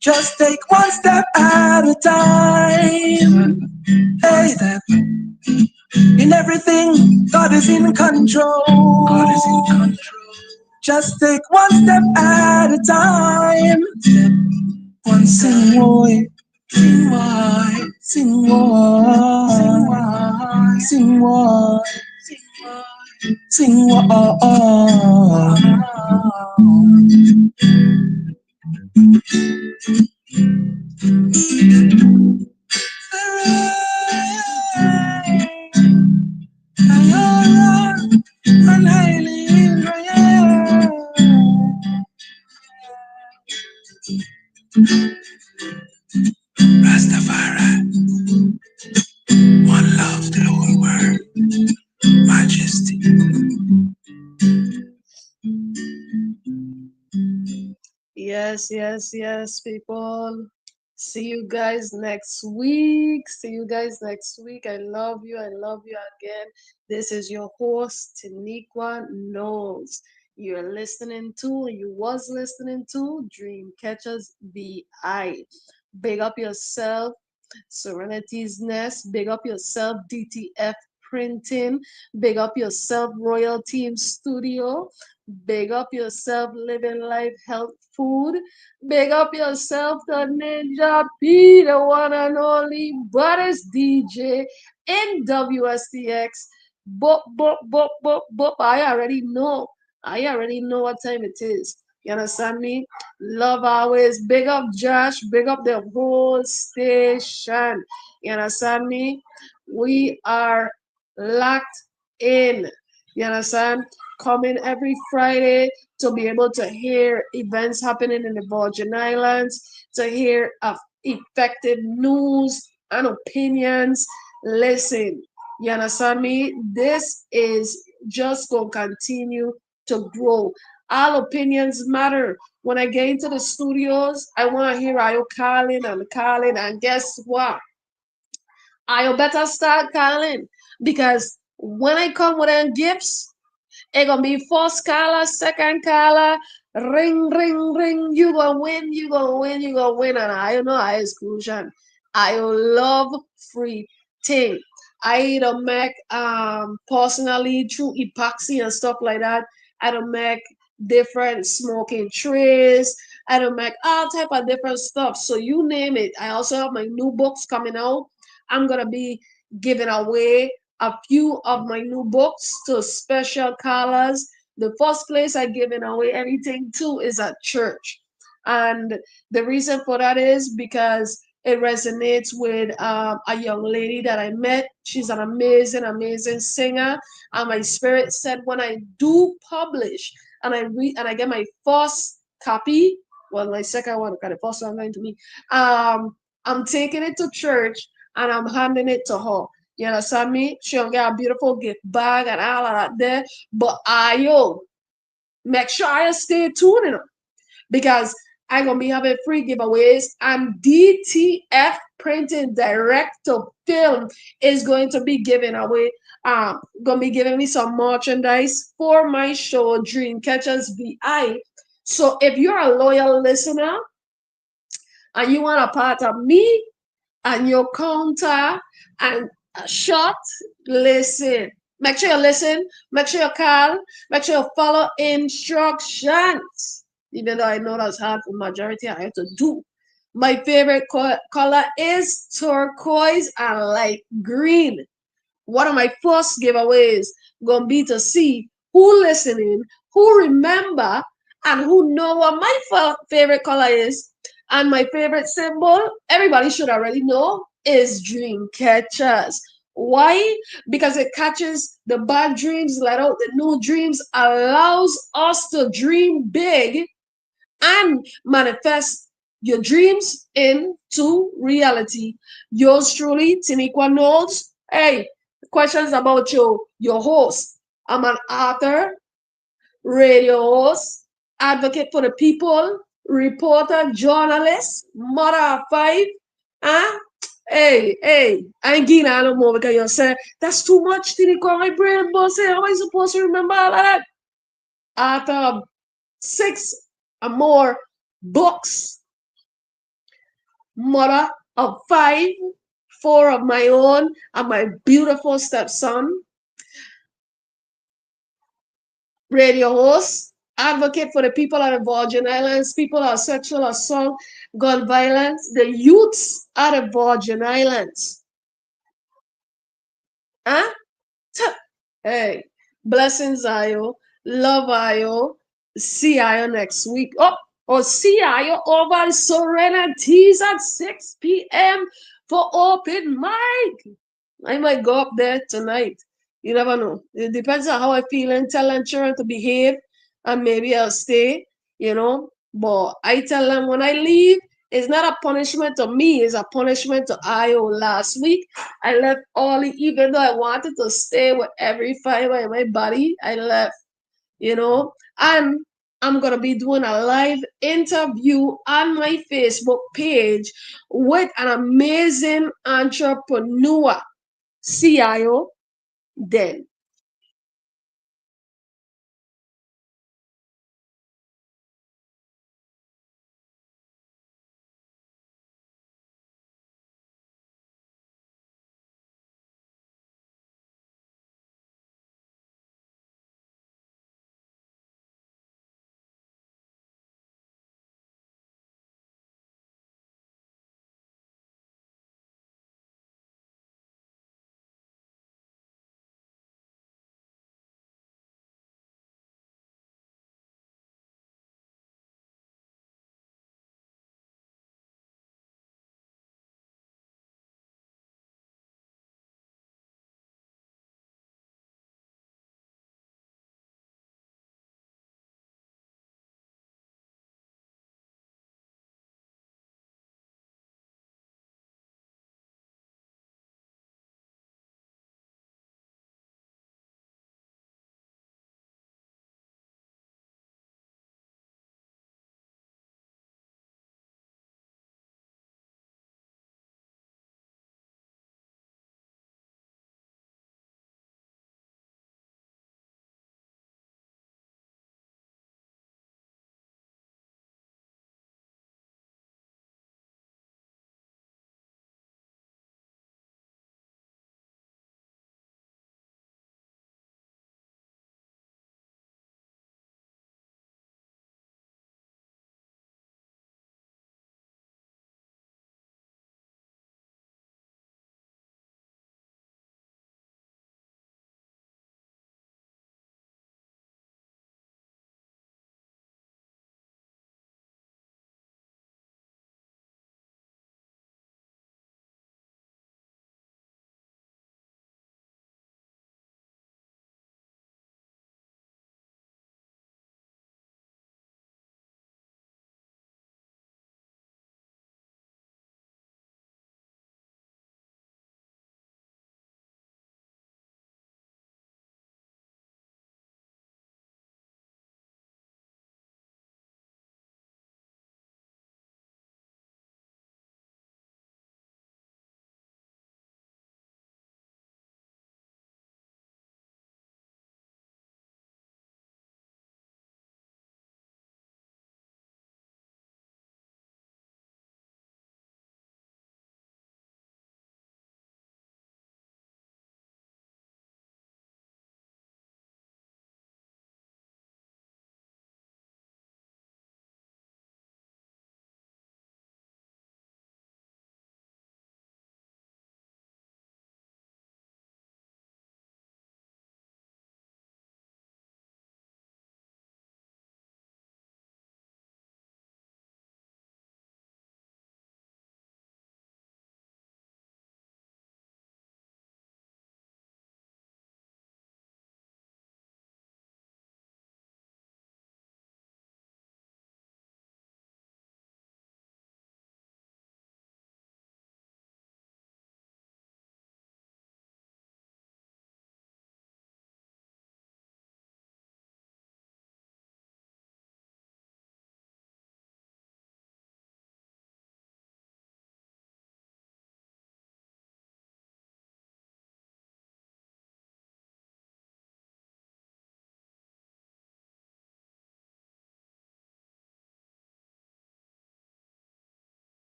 Just take one step at a time. Hey, step in everything, God is in control. God is in control. Just take one step at a time. Step one, sing boy, sing why, sing why, sing why, sing why. Rastafari, one love to the whole world, majesty. Yes, yes, yes, people. See you guys next week. See you guys next week. I love you. I love you again. This is your host, Taniqua Knowles. You're listening to, you was listening to Dream Catchers VI. Big up yourself, Serenity's Nest. Big up yourself, DTF Printing. Big up yourself, Royal Team Studio. Big up yourself, Living Life Health Food. Big up yourself, the Ninja P, the one and only Butters DJ in WSTX. Boop, boop, boop, boop, boop. I already know. I already know what time it is. You understand me? Love always. Big up Josh. Big up the whole station. You understand me? We are locked in. You understand? Coming every Friday to be able to hear events happening in the Virgin Islands, to hear effective news and opinions. Listen, you understand me? This is just going to continue to grow. All opinions matter. When I get into the studios, I want to hear Ayo calling, and guess what? Ayo better start calling because when I come with them gifts, it gonna be first caller, second caller, ring, ring, ring. You gonna win, you gonna win, you gonna win. And I know I exclusion. I love free thing. I don't make personally through epoxy and stuff like that. I don't make different smoking trays. I don't make all type of different stuff. So you name it. I also have my new books coming out. I'm gonna be giving away a few of my new books to special callers. The first place I giving away anything to is at church. And the reason for that is because it resonates with a young lady that I met. She's an amazing, amazing singer. And my spirit said when I do publish and I read and I get my first copy, well, my second one, because the first one going to me, I'm taking it to church and I'm handing it to her. You understand me? She'll get a beautiful gift bag and all of that there. But make sure I stay tuned, because I'm gonna be having free giveaways, and DTF Printing Direct to Film is going to be giving away gonna be giving me some merchandise for my show Dream Catchers VI. So if you're a loyal listener and you want a part of me and your counter and a shot, listen. Make sure you listen, make sure you call, make sure you follow instructions. Even though I know that's hard for majority, I have to do. My favorite color is turquoise and light green. One of my first giveaways gonna be to see who listening, who remember, and who know what my favorite color is. And my favorite symbol, everybody should already know, is dream catchers. Why? Because it catches the bad dreams, let out the new dreams, allows us to dream big and manifest your dreams into reality. Yours truly, Tiniqua Knowles. Hey, questions about your host. I'm an author, radio host, advocate for the people, reporter, journalist, mother of five. Huh? Hey, I ain't getting out no more because you say that's too much to call my brain, boss. Hey, how am I supposed to remember all of that? After six or more books, mother of five, four of my own, and my beautiful stepson, radio host, advocate for the people of the Virgin Islands, people of sexual assault, gun violence, the youths of the Virgin Islands. Huh? Hey, blessings, Ayo. Love, Ayo. See Ayo next week. Oh, or see Ayo over Serenities at 6 p.m. for open mic. I might go up there tonight. You never know. It depends on how I feel and tell them children to behave and maybe I'll stay, But I tell them when I leave, it's not a punishment to me, it's a punishment to Io. Last week, I left early, even though I wanted to stay with every fiber in my body. I left, and I'm going to be doing a live interview on my Facebook page with an amazing entrepreneur, CIO. Then